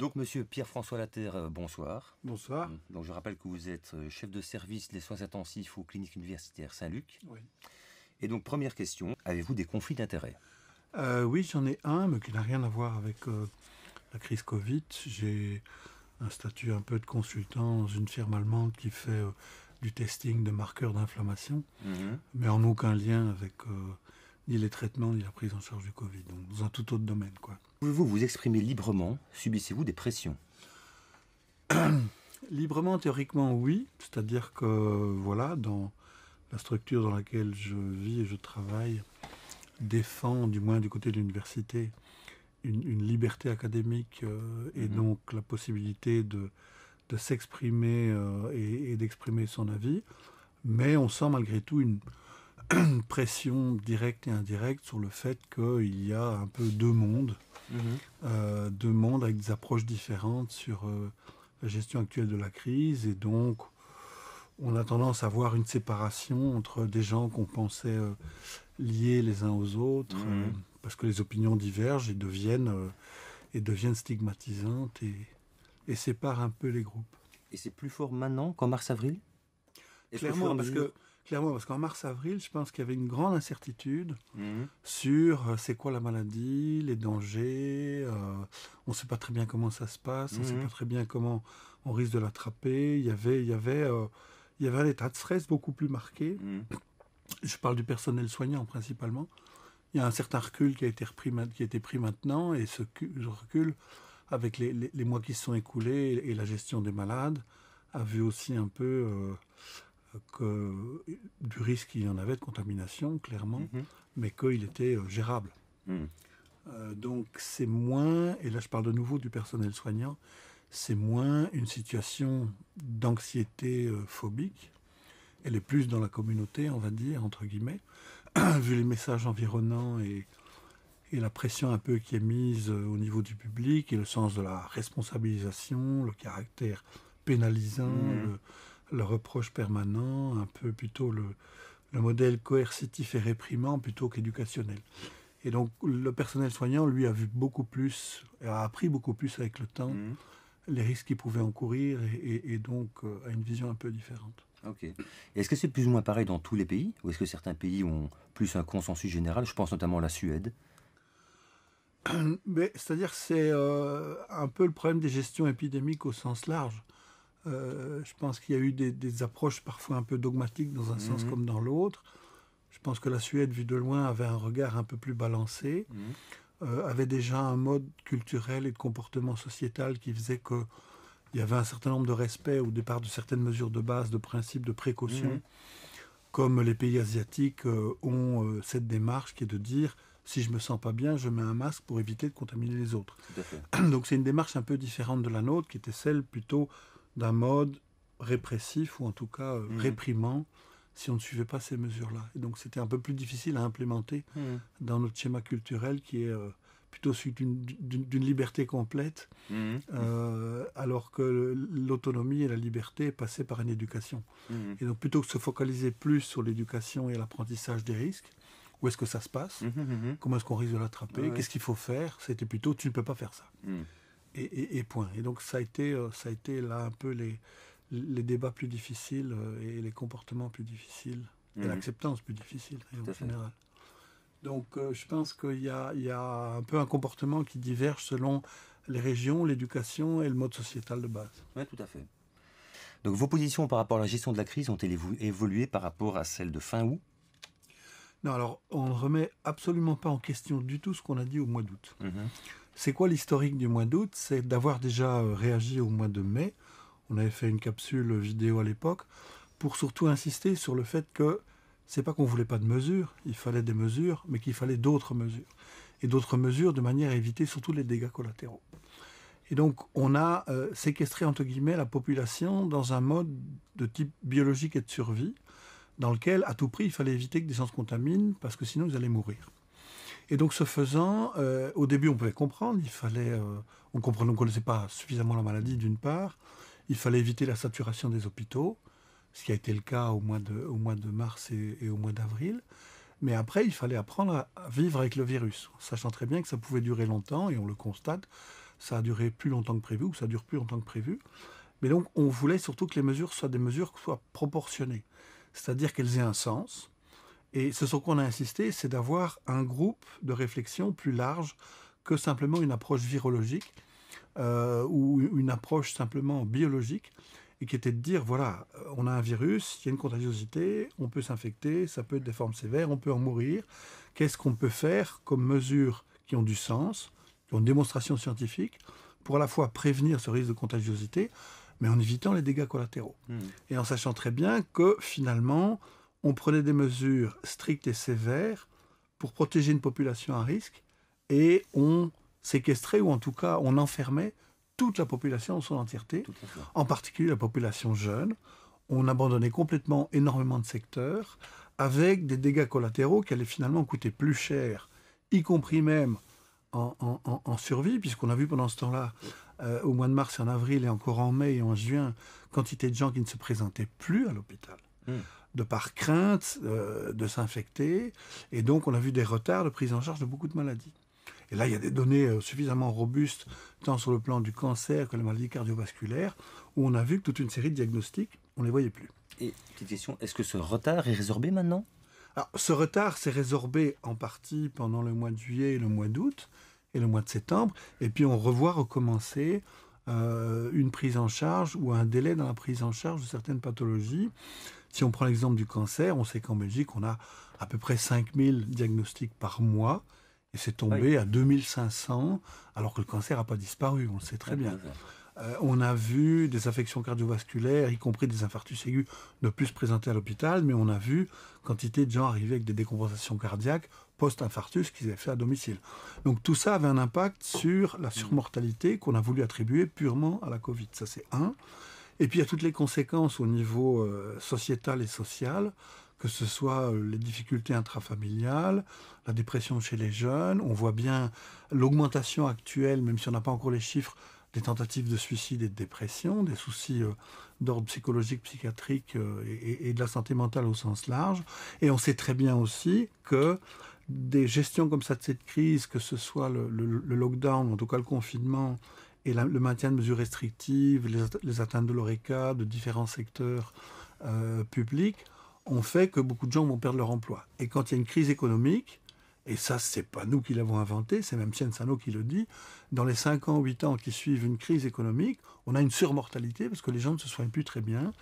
Donc, monsieur Pierre-François Laterre, bonsoir. Bonsoir. Donc, je rappelle que vous êtes chef de service des soins intensifs aux cliniques universitaires Saint-Luc. Oui. Et donc, première question, avez-vous des conflits d'intérêts? Oui, j'en ai un, mais qui n'a rien à voir avec la crise Covid. J'ai un statut un peu de consultant dans une firme allemande qui fait du testing de marqueurs d'inflammation, mais en aucun lien avec ni les traitements ni la prise en charge du Covid, donc dans un tout autre domaine, quoi. Pouvez-vous vous exprimer librement? Subissez-vous des pressions? Librement, théoriquement, oui. C'est-à-dire que, voilà, dans la structure dans laquelle je vis et je travaille, défend, du moins du côté de l'université, une liberté académique et donc la possibilité de s'exprimer et d'exprimer son avis. Mais on sent malgré tout une pression directe et indirecte sur le fait qu'il y a un peu deux mondes avec des approches différentes sur la gestion actuelle de la crise. Et donc, on a tendance à voir une séparation entre des gens qu'on pensait liés les uns aux autres, parce que les opinions divergent et deviennent stigmatisantes et séparent un peu les groupes. Et c'est plus fort maintenant qu'en mars-avril? Clairement, parce qu'en mars-avril, je pense qu'il y avait une grande incertitude sur c'est quoi la maladie, les dangers, on ne sait pas très bien comment ça se passe, on ne sait pas très bien comment on risque de l'attraper. Il y avait un état de stress beaucoup plus marqué. Je parle du personnel soignant principalement. Il y a un certain recul qui a été pris maintenant, et ce recul, avec les mois qui se sont écoulés et la gestion des malades, a vu aussi un peu du risque qu'il y en avait de contamination, clairement, mais qu'il était gérable. Donc c'est moins, et là je parle de nouveau du personnel soignant, c'est moins une situation d'anxiété phobique. Elle est plus dans la communauté, on va dire, entre guillemets, vu les messages environnants et la pression un peu qui est mise au niveau du public, et le sens de la responsabilisation, le caractère pénalisant, le reproche permanent, un peu plutôt le modèle coercitif et réprimant plutôt qu'éducationnel. Et donc le personnel soignant, lui, a appris beaucoup plus avec le temps les risques qu'il pouvait encourir, et donc a une vision un peu différente. Ok. Est-ce que c'est plus ou moins pareil dans tous les pays, ou est-ce que certains pays ont plus un consensus général? Je pense notamment à la Suède. C'est-à-dire c'est un peu le problème des gestions épidémiques au sens large. Je pense qu'il y a eu des approches parfois un peu dogmatiques dans un sens comme dans l'autre. Je pense que la Suède, vue de loin, avait un regard un peu plus balancé, avait déjà un mode culturel et de comportement sociétal qui faisait qu'il y avait un certain nombre de respect au départ de certaines mesures de base, de principes, de précaution, comme les pays asiatiques ont cette démarche qui est de dire si je me sens pas bien, je mets un masque pour éviter de contaminer les autres. Donc c'est une démarche un peu différente de la nôtre, qui était celle plutôt d'un mode répressif, ou en tout cas réprimant, si on ne suivait pas ces mesures-là. Et donc c'était un peu plus difficile à implémenter dans notre schéma culturel, qui est plutôt celui d'une liberté complète, alors que l'autonomie et la liberté passaient par une éducation. Et donc plutôt que de se focaliser plus sur l'éducation et l'apprentissage des risques, où est-ce que ça se passe, comment est-ce qu'on risque de l'attraper, qu'est-ce qu'il faut faire, c'était plutôt tu ne peux pas faire ça. Et point. Et donc ça a été là un peu les débats plus difficiles et les comportements plus difficiles, et l'acceptance plus difficile en général. Donc je pense qu'il y a un peu un comportement qui diverge selon les régions, l'éducation et le mode sociétal de base. Oui, tout à fait. Donc vos positions par rapport à la gestion de la crise ont-elles évolué par rapport à celle de fin août? Non, alors on ne remet absolument pas en question du tout ce qu'on a dit au mois d'août. C'est quoi l'historique du mois d'août? C'est d'avoir déjà réagi au mois de mai. On avait fait une capsule vidéo à l'époque pour surtout insister sur le fait que c'est pas qu'on voulait pas de mesures, il fallait des mesures, mais qu'il fallait d'autres mesures. Et d'autres mesures de manière à éviter surtout les dégâts collatéraux. Et donc on a séquestré entre guillemets la population dans un mode de type biologique et de survie, dans lequel à tout prix il fallait éviter que des gens se contaminent, parce que sinon ils allaient mourir. Et donc ce faisant, au début on pouvait comprendre, on ne connaissait pas suffisamment la maladie d'une part, il fallait éviter la saturation des hôpitaux, ce qui a été le cas au mois de mars et au mois d'avril. Mais après, il fallait apprendre à vivre avec le virus, sachant très bien que ça pouvait durer longtemps, et on le constate, ça a duré plus longtemps que prévu, ou ça dure plus longtemps que prévu. Mais donc, on voulait surtout que les mesures soient des mesures qui soient proportionnées, c'est-à-dire qu'elles aient un sens. Et ce sur quoi on a insisté, c'est d'avoir un groupe de réflexion plus large que simplement une approche virologique ou une approche simplement biologique, et qui était de dire, voilà, on a un virus, il y a une contagiosité, on peut s'infecter, ça peut être des formes sévères, on peut en mourir. Qu'est-ce qu'on peut faire comme mesures qui ont du sens, qui ont une démonstration scientifique, pour à la fois prévenir ce risque de contagiosité, mais en évitant les dégâts collatéraux. Et en sachant très bien que finalement, on prenait des mesures strictes et sévères pour protéger une population à risque, et on séquestrait, ou en tout cas on enfermait toute la population en son entièreté, en particulier la population jeune. On abandonnait complètement énormément de secteurs, avec des dégâts collatéraux qui allaient finalement coûter plus cher, y compris même en survie, puisqu'on a vu pendant ce temps-là, au mois de mars et en avril, et encore en mai et en juin, quantité de gens qui ne se présentaient plus à l'hôpital, de par crainte de s'infecter. Et donc, on a vu des retards de prise en charge de beaucoup de maladies. Et là, il y a des données suffisamment robustes, tant sur le plan du cancer que les maladies cardiovasculaires, où on a vu que toute une série de diagnostics, on ne les voyait plus. Et petite question, est-ce que ce retard est résorbé maintenant ? Alors, ce retard s'est résorbé en partie pendant le mois de juillet et le mois d'août et le mois de septembre. Et puis, on revoit recommencer une prise en charge ou un délai dans la prise en charge de certaines pathologies. Si on prend l'exemple du cancer, on sait qu'en Belgique, on a à peu près 5000 diagnostics par mois. Et c'est tombé à 2500, alors que le cancer n'a pas disparu, on le sait très bien. On a vu des affections cardiovasculaires, y compris des infarctus aigus, ne plus se présenter à l'hôpital, mais on a vu quantité de gens arriver avec des décompensations cardiaques post-infarctus qu'ils avaient fait à domicile. Donc tout ça avait un impact sur la surmortalité qu'on a voulu attribuer purement à la Covid. Ça, c'est un. Et puis il y a toutes les conséquences au niveau sociétal et social, que ce soit les difficultés intrafamiliales, la dépression chez les jeunes. On voit bien l'augmentation actuelle, même si on n'a pas encore les chiffres, des tentatives de suicide et de dépression, des soucis d'ordre psychologique, psychiatrique et de la santé mentale au sens large. Et on sait très bien aussi que des gestions comme ça de cette crise, que ce soit le lockdown, en tout cas le confinement, et le maintien de mesures restrictives, les atteintes de l'ORECA, de différents secteurs publics, ont fait que beaucoup de gens vont perdre leur emploi. Et quand il y a une crise économique, et ça, c'est pas nous qui l'avons inventé, c'est même Cien Sano qui le dit, dans les 5 ans, 8 ans qui suivent une crise économique, on a une surmortalité parce que les gens ne se soignent plus très bien.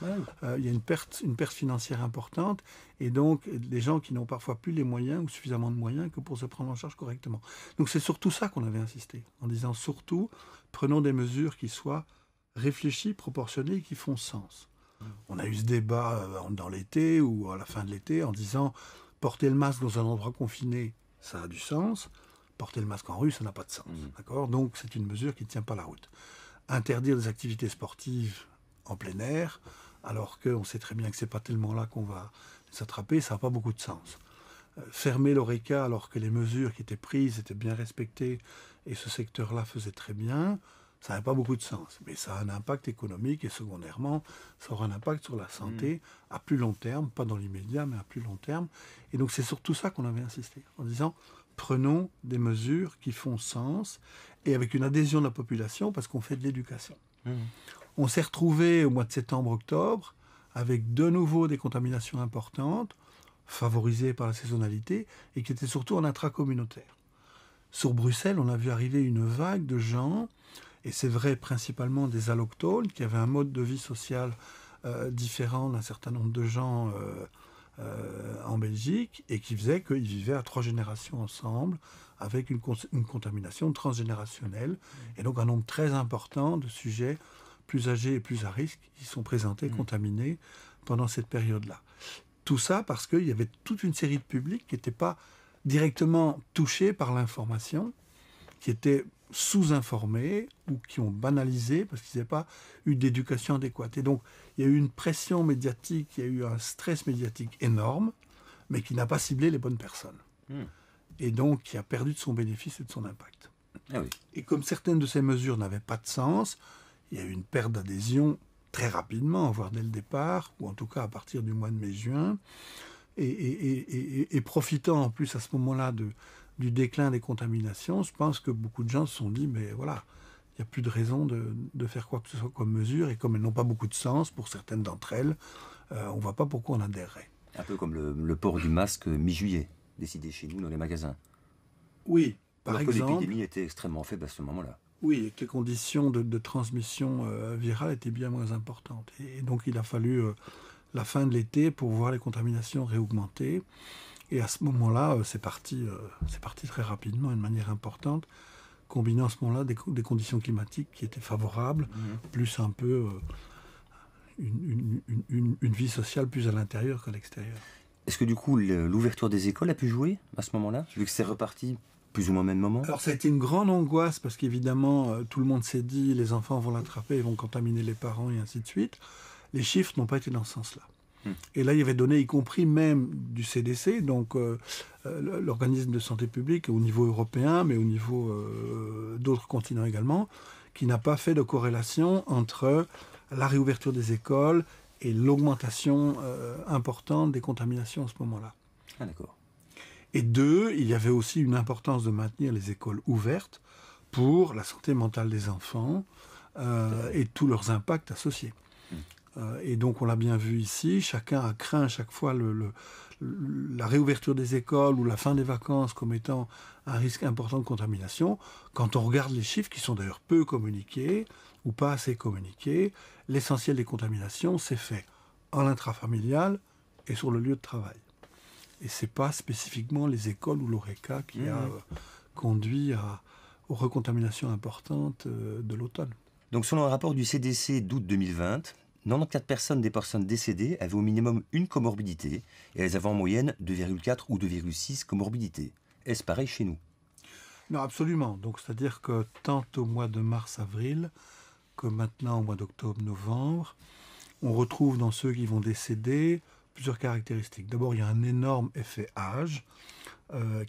Il y a une perte financière importante, et donc les gens qui n'ont parfois plus les moyens ou suffisamment de moyens que pour se prendre en charge correctement. Donc c'est surtout ça qu'on avait insisté, en disant surtout, prenons des mesures qui soient réfléchies, proportionnées et qui font sens. On a eu ce débat dans l'été ou à la fin de l'été en disant porter le masque dans un endroit confiné, ça a du sens. Porter le masque en rue, ça n'a pas de sens. D'accord ? Donc c'est une mesure qui ne tient pas la route. Interdire des activités sportives en plein air, alors qu'on sait très bien que ce n'est pas tellement là qu'on va s'attraper, ça n'a pas beaucoup de sens. Fermer l'ORECA alors que les mesures qui étaient prises étaient bien respectées et ce secteur-là faisait très bien, ça n'a pas beaucoup de sens. Mais ça a un impact économique et secondairement, ça aura un impact sur la santé à plus long terme, pas dans l'immédiat, mais à plus long terme. Et donc c'est surtout ça qu'on avait insisté, en disant prenons des mesures qui font sens et avec une adhésion de la population parce qu'on fait de l'éducation. On s'est retrouvé au mois de septembre-octobre avec de nouveau des contaminations importantes, favorisées par la saisonnalité et qui étaient surtout en intracommunautaire. Sur Bruxelles, on a vu arriver une vague de gens, et c'est vrai principalement des allochtones, qui avaient un mode de vie social différent d'un certain nombre de gens en Belgique, et qui faisait qu'ils vivaient à 3 générations ensemble, avec une contamination transgénérationnelle, et donc un nombre très important de sujets plus âgés et plus à risque qui sont présentés contaminés pendant cette période-là. Tout ça parce qu'il y avait toute une série de publics qui n'étaient pas directement touchés par l'information, qui étaient sous-informés ou qui ont banalisé parce qu'ils n'avaient pas eu d'éducation adéquate. Et donc, il y a eu une pression médiatique, il y a eu un stress médiatique énorme, mais qui n'a pas ciblé les bonnes personnes. Et donc, qui a perdu de son bénéfice et de son impact. Ah oui. Et comme certaines de ces mesures n'avaient pas de sens, il y a eu une perte d'adhésion très rapidement, voire dès le départ, ou en tout cas à partir du mois de mai-juin, et profitant en plus à ce moment-là du déclin des contaminations, je pense que beaucoup de gens se sont dit, mais voilà, il n'y a plus de raison de faire quoi que ce soit comme mesure. Et comme elles n'ont pas beaucoup de sens pour certaines d'entre elles, on ne voit pas pourquoi on adhérerait. Un peu comme le port du masque mi-juillet, décidé chez nous dans les magasins. Oui, par Alors exemple. que l'épidémie était extrêmement faible à ce moment-là. Oui, et que les conditions de transmission virale étaient bien moins importantes. Et donc il a fallu la fin de l'été pour voir les contaminations réaugmenter. Et à ce moment-là, c'est parti très rapidement, de manière importante, combinant à ce moment-là des conditions climatiques qui étaient favorables, plus un peu une vie sociale plus à l'intérieur qu'à l'extérieur. Est-ce que du coup l'ouverture des écoles a pu jouer à ce moment-là, vu que c'est reparti plus ou moins au même moment? Alors ça a été une grande angoisse parce qu'évidemment tout le monde s'est dit les enfants vont l'attraper, ils vont contaminer les parents et ainsi de suite. Les chiffres n'ont pas été dans ce sens-là. Et là il y avait donné, y compris même du CDC, donc l'organisme de santé publique au niveau européen, mais au niveau d'autres continents également, qui n'a pas fait de corrélation entre la réouverture des écoles et l'augmentation importante des contaminations à ce moment-là. Ah d'accord. Et deux, il y avait aussi une importance de maintenir les écoles ouvertes pour la santé mentale des enfants et tous leurs impacts associés. Et donc on l'a bien vu ici, chacun a craint à chaque fois la réouverture des écoles ou la fin des vacances comme étant un risque important de contamination. Quand on regarde les chiffres, qui sont d'ailleurs peu communiqués ou pas assez communiqués, l'essentiel des contaminations s'est fait en intrafamilial et sur le lieu de travail. Et ce n'est pas spécifiquement les écoles ou l'ORECA qui a conduit aux recontaminations importantes de l'automne. Donc selon un rapport du CDC d'août 2020, 94 personnes des personnes décédées avaient au minimum une comorbidité et elles avaient en moyenne 2,4 ou 2,6 comorbidités. Est-ce pareil chez nous? Non, absolument. Donc c'est-à-dire que tant au mois de mars-avril que maintenant au mois d'octobre-novembre, on retrouve dans ceux qui vont décéder plusieurs caractéristiques. D'abord, il y a un énorme effet âge,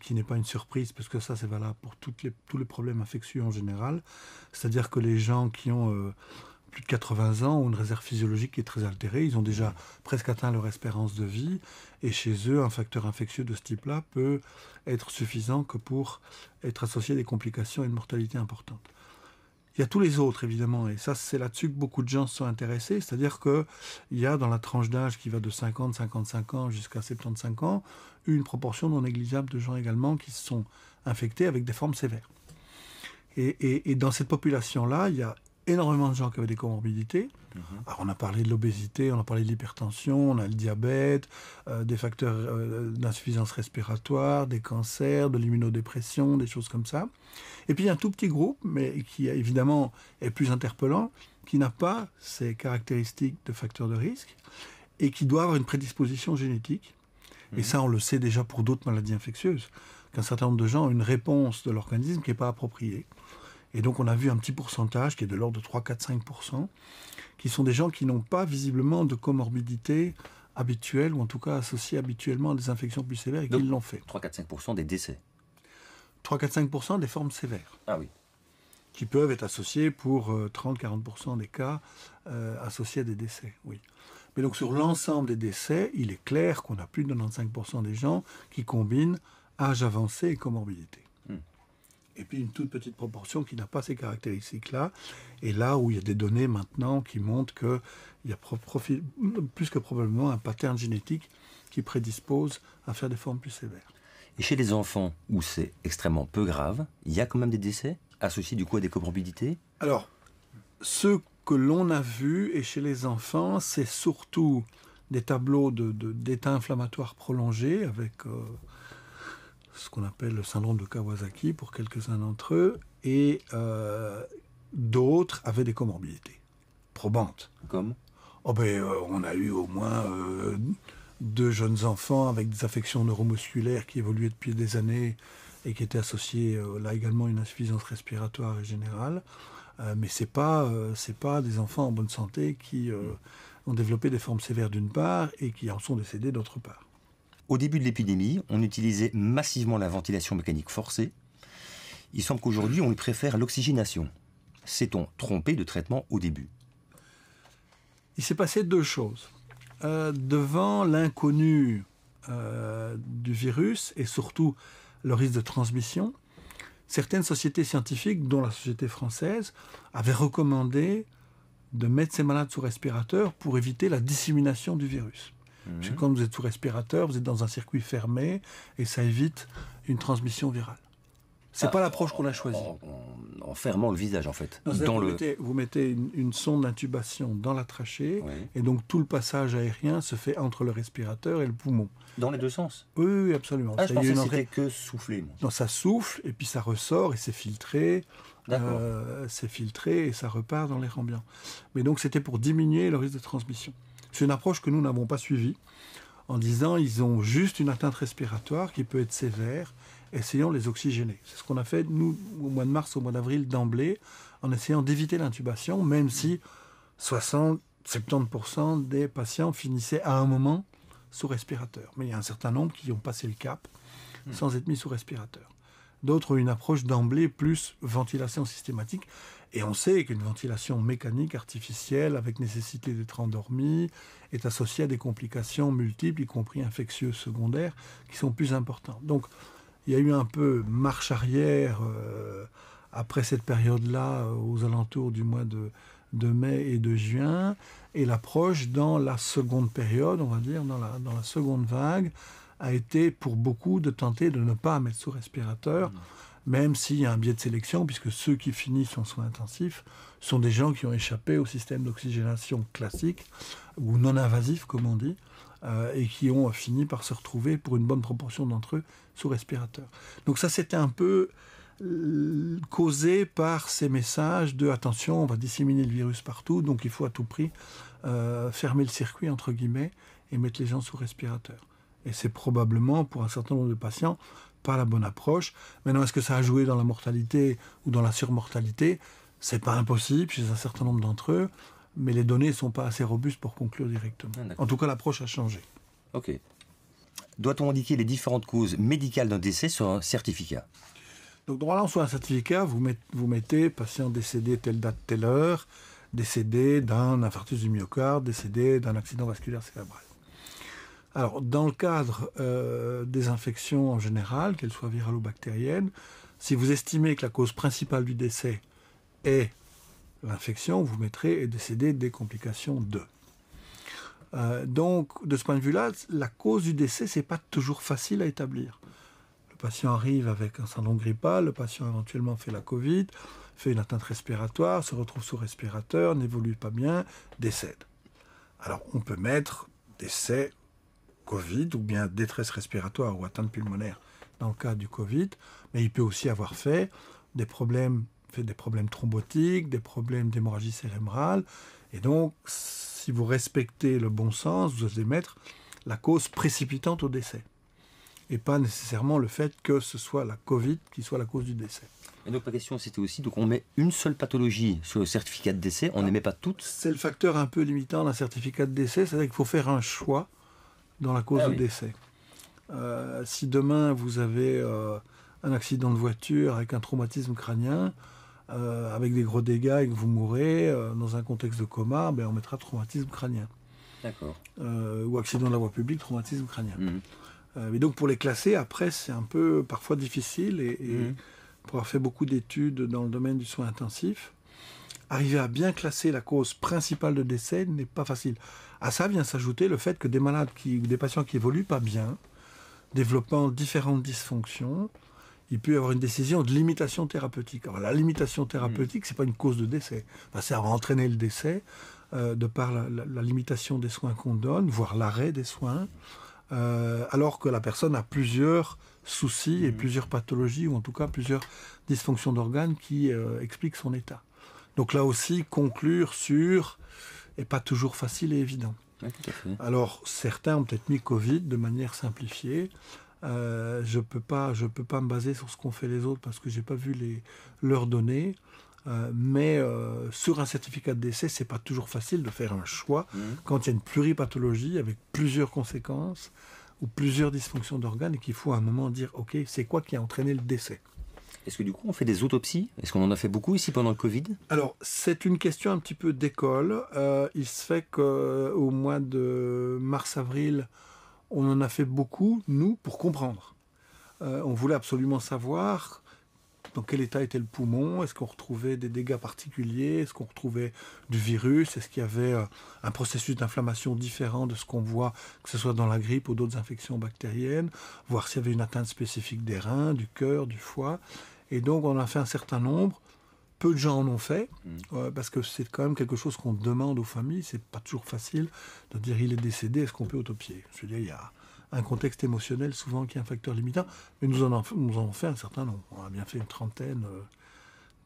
qui n'est pas une surprise, parce que ça, c'est valable pour tous les problèmes infectieux en général. C'est-à-dire que les gens qui ont plus de 80 ans ont une réserve physiologique qui est très altérée. Ils ont déjà presque atteint leur espérance de vie. Et chez eux, un facteur infectieux de ce type-là peut être suffisant que pour être associé à des complications et une mortalité importante. Il y a tous les autres, évidemment, et ça, c'est là-dessus que beaucoup de gens se sont intéressés. C'est-à-dire qu'il y a dans la tranche d'âge qui va de 50, 55 ans jusqu'à 75 ans, une proportion non négligeable de gens également qui se sont infectés avec des formes sévères. Et dans cette population-là, il y a énormément de gens qui avaient des comorbidités. Alors, on a parlé de l'obésité, on a parlé de l'hypertension, on a le diabète, des facteurs d'insuffisance respiratoire, des cancers, de l'immunodépression, des choses comme ça. Et puis il y a un tout petit groupe, mais qui évidemment est plus interpellant, qui n'a pas ces caractéristiques de facteurs de risque et qui doit avoir une prédisposition génétique. Et ça, on le sait déjà pour d'autres maladies infectieuses, qu'un certain nombre de gens ont une réponse de l'organisme qui n'est pas appropriée. Et donc on a vu un petit pourcentage qui est de l'ordre de 3, 4, 5%, qui sont des gens qui n'ont pas visiblement de comorbidité habituelle, ou en tout cas associée habituellement à des infections plus sévères, et qui l'ont fait. 3, 4, 5% des décès. 3, 4, 5% des formes sévères. Ah oui. Qui peuvent être associées pour 30-40% des cas associés à des décès, oui. Mais donc sur l'ensemble des décès, il est clair qu'on a plus de 95% des gens qui combinent âge avancé et comorbidité. Et puis une toute petite proportion qui n'a pas ces caractéristiques-là. Et là où il y a des données maintenant qui montrent qu'il y a plus que probablement un pattern génétique qui prédispose à faire des formes plus sévères. Et chez les enfants, où c'est extrêmement peu grave, il y a quand même des décès associés du coup à des comorbidités? Alors, ce que l'on a vu, et chez les enfants, c'est surtout des tableaux d'état inflammatoire prolongé avec ce qu'on appelle le syndrome de Kawasaki pour quelques-uns d'entre eux, et d'autres avaient des comorbidités probantes. Comme on a eu au moins 2 jeunes enfants avec des affections neuromusculaires qui évoluaient depuis des années et qui étaient associées là également à une insuffisance respiratoire et générale. Mais ce n'est pas des enfants en bonne santé qui ont développé des formes sévères d'une part et qui en sont décédés d'autre part. Au début de l'épidémie, on utilisait massivement la ventilation mécanique forcée. Il semble qu'aujourd'hui, on lui préfère l'oxygénation. S'est-on trompé de traitement au début? Il s'est passé 2 choses. Devant l'inconnu du virus et surtout le risque de transmission, certaines sociétés scientifiques, dont la Société française, avaient recommandé de mettre ces malades sous respirateur pour éviter la dissémination du virus. Parce que quand vous êtes sous respirateur, vous êtes dans un circuit fermé et ça évite une transmission virale. C'est pas l'approche qu'on a choisie. En fermant le visage, en fait. Non, vous mettez une sonde d'intubation dans la trachée, et donc tout le passage aérien se fait entre le respirateur et le poumon. Dans les deux sens? Oui, absolument. Je pensais que c'était que souffler. Non, ça souffle, et puis ça ressort, et c'est filtré. C'est filtré, et ça repart dans l'air ambiant. Mais donc c'était pour diminuer le risque de transmission. C'est une approche que nous n'avons pas suivie, en disant ils ont juste une atteinte respiratoire qui peut être sévère, essayons de les oxygéner. C'est ce qu'on a fait, nous, au mois de mars, au mois d'avril, d'emblée, en essayant d'éviter l'intubation, même si 60-70% des patients finissaient à un moment sous respirateur. Mais il y a un certain nombre qui ont passé le cap sans être mis sous respirateur. D'autres ont une approche d'emblée plus ventilation systématique. Et on sait qu'une ventilation mécanique, artificielle, avec nécessité d'être endormi, est associée à des complications multiples, y compris infectieuses secondaires, qui sont plus importantes. Donc, il y a eu un peu marche arrière après cette période-là, aux alentours du mois de mai et de juin, et l'approche dans la seconde période, on va dire, dans la seconde vague, a été pour beaucoup de tenter de ne pas mettre sous respirateur, même s'il y a un biais de sélection, puisque ceux qui finissent en soins intensifs sont des gens qui ont échappé au système d'oxygénation classique, ou non invasif, comme on dit, et qui ont fini par se retrouver, pour une bonne proportion d'entre eux, sous respirateur. Donc ça, c'était un peu causé par ces messages de « attention, on va disséminer le virus partout, donc il faut à tout prix fermer le circuit, entre guillemets, et mettre les gens sous respirateur ». Et c'est probablement, pour un certain nombre de patients, pas la bonne approche. Maintenant, est-ce que ça a joué dans la mortalité ou dans la surmortalité? C'est pas impossible chez un certain nombre d'entre eux, mais les données ne sont pas assez robustes pour conclure directement. En tout cas, l'approche a changé. Ok. Doit-on indiquer les différentes causes médicales d'un décès sur un certificat? Donc, normalement, sur un certificat, vous mettez patient décédé telle date, telle heure, décédé d'un infarctus du myocarde, décédé d'un accident vasculaire cérébral. Alors, dans le cadre des infections en général, qu'elles soient virales ou bactériennes, si vous estimez que la cause principale du décès est l'infection, vous mettrez « est décédé des complications de ». Donc, de ce point de vue-là, la cause du décès, ce n'est pas toujours facile à établir. Le patient arrive avec un syndrome grippal, le patient éventuellement fait la Covid, fait une atteinte respiratoire, se retrouve sous respirateur, n'évolue pas bien, décède. Alors, on peut mettre décès Covid ou bien détresse respiratoire ou atteinte pulmonaire dans le cas du Covid, mais il peut aussi avoir fait des problèmes thrombotiques, des problèmes d'hémorragie cérébrale, et donc si vous respectez le bon sens, vous allez mettre la cause précipitante au décès, et pas nécessairement le fait que ce soit la Covid qui soit la cause du décès. Et donc ma question c'était aussi, donc on met une seule pathologie sur le certificat de décès, on ne met pas toutes? C'est le facteur un peu limitant d'un certificat de décès, c'est-à-dire qu'il faut faire un choix dans la cause du décès. Si demain vous avez un accident de voiture avec un traumatisme crânien, avec des gros dégâts et que vous mourrez dans un contexte de coma, on mettra traumatisme crânien. D'accord. Ou accident de la voie publique, traumatisme crânien. Mais donc pour les classer, après, c'est un peu parfois difficile, et pour avoir fait beaucoup d'études dans le domaine du soin intensif, arriver à bien classer la cause principale de décès n'est pas facile. À ça vient s'ajouter le fait que des malades ou des patients qui évoluent pas bien, développant différentes dysfonctions, il peut y avoir une décision de limitation thérapeutique. Alors la limitation thérapeutique, c'est pas une cause de décès. Ça va entraîner le décès de par la limitation des soins qu'on donne, voire l'arrêt des soins, alors que la personne a plusieurs soucis et plusieurs pathologies, ou en tout cas plusieurs dysfonctions d'organes qui expliquent son état. Donc là aussi, conclure sur n'est pas toujours facile et évident. Oui, tout à fait. Alors, certains ont peut-être mis Covid de manière simplifiée. Je peux pas me baser sur ce qu'ont fait les autres parce que je n'ai pas vu leurs données. Mais sur un certificat de décès, ce n'est pas toujours facile de faire un choix quand il y a une pluripathologie avec plusieurs conséquences ou plusieurs dysfonctions d'organes et qu'il faut à un moment dire « Ok, c'est quoi qui a entraîné le décès ?» Est-ce que du coup on fait des autopsies? Est-ce qu'on en a fait beaucoup ici pendant le Covid? Alors, c'est une question un petit peu d'école. Il se fait qu'au mois de mars-avril, on en a fait beaucoup, nous, pour comprendre. On voulait absolument savoir dans quel état était le poumon, est-ce qu'on retrouvait des dégâts particuliers, est-ce qu'on retrouvait du virus, est-ce qu'il y avait un processus d'inflammation différent de ce qu'on voit, que ce soit dans la grippe ou d'autres infections bactériennes, voir s'il y avait une atteinte spécifique des reins, du cœur, du foie. Et donc on a fait un certain nombre. Peu de gens en ont fait, parce que c'est quand même quelque chose qu'on demande aux familles. C'est pas toujours facile de dire il est décédé, est-ce qu'on peut autopsier? Je veux dire, il y a un contexte émotionnel souvent qui est un facteur limitant, mais nous en avons fait un certain nombre. On a bien fait une trentaine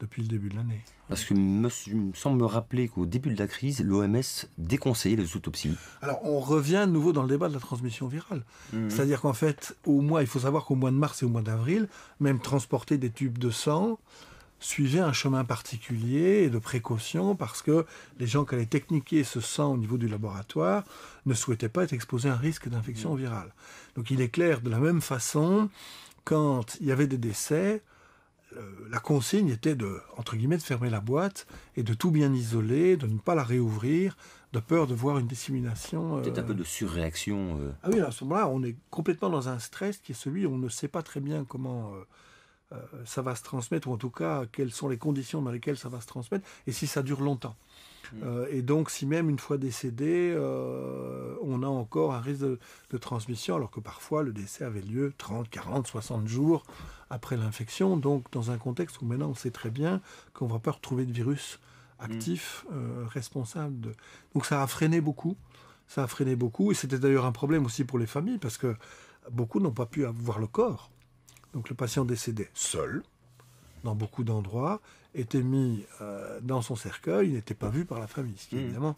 depuis le début de l'année. Parce que il me semble me rappeler qu'au début de la crise, l'OMS déconseillait les autopsies. Alors on revient de nouveau dans le débat de la transmission virale. C'est-à-dire qu'en fait, il faut savoir qu'au mois de mars et au mois d'avril, même transporter des tubes de sang suivait un chemin particulier et de précaution parce que les gens qui allaient techniquer ce sang au niveau du laboratoire ne souhaitaient pas être exposés à un risque d'infection virale. Donc il est clair, de la même façon, quand il y avait des décès, la consigne était de, entre guillemets, de fermer la boîte et de tout bien isoler, de ne pas la réouvrir, de peur de voir une dissémination. Peut-être un peu de surréaction. Ah oui, à ce moment-là, on est complètement dans un stress qui est celui où on ne sait pas très bien comment ça va se transmettre, ou en tout cas, quelles sont les conditions dans lesquelles ça va se transmettre, et si ça dure longtemps. Et donc, si même une fois décédé, on a encore un risque de transmission, alors que parfois le décès avait lieu 30, 40, 60 jours après l'infection, donc dans un contexte où maintenant on sait très bien qu'on ne va pas retrouver de virus actif responsable de... Donc ça a freiné beaucoup, et c'était d'ailleurs un problème aussi pour les familles, parce que beaucoup n'ont pas pu voir le corps. Donc le patient décédé seul, dans beaucoup d'endroits, était mis dans son cercueil, il n'était pas vu par la famille. Ce qui est évidemment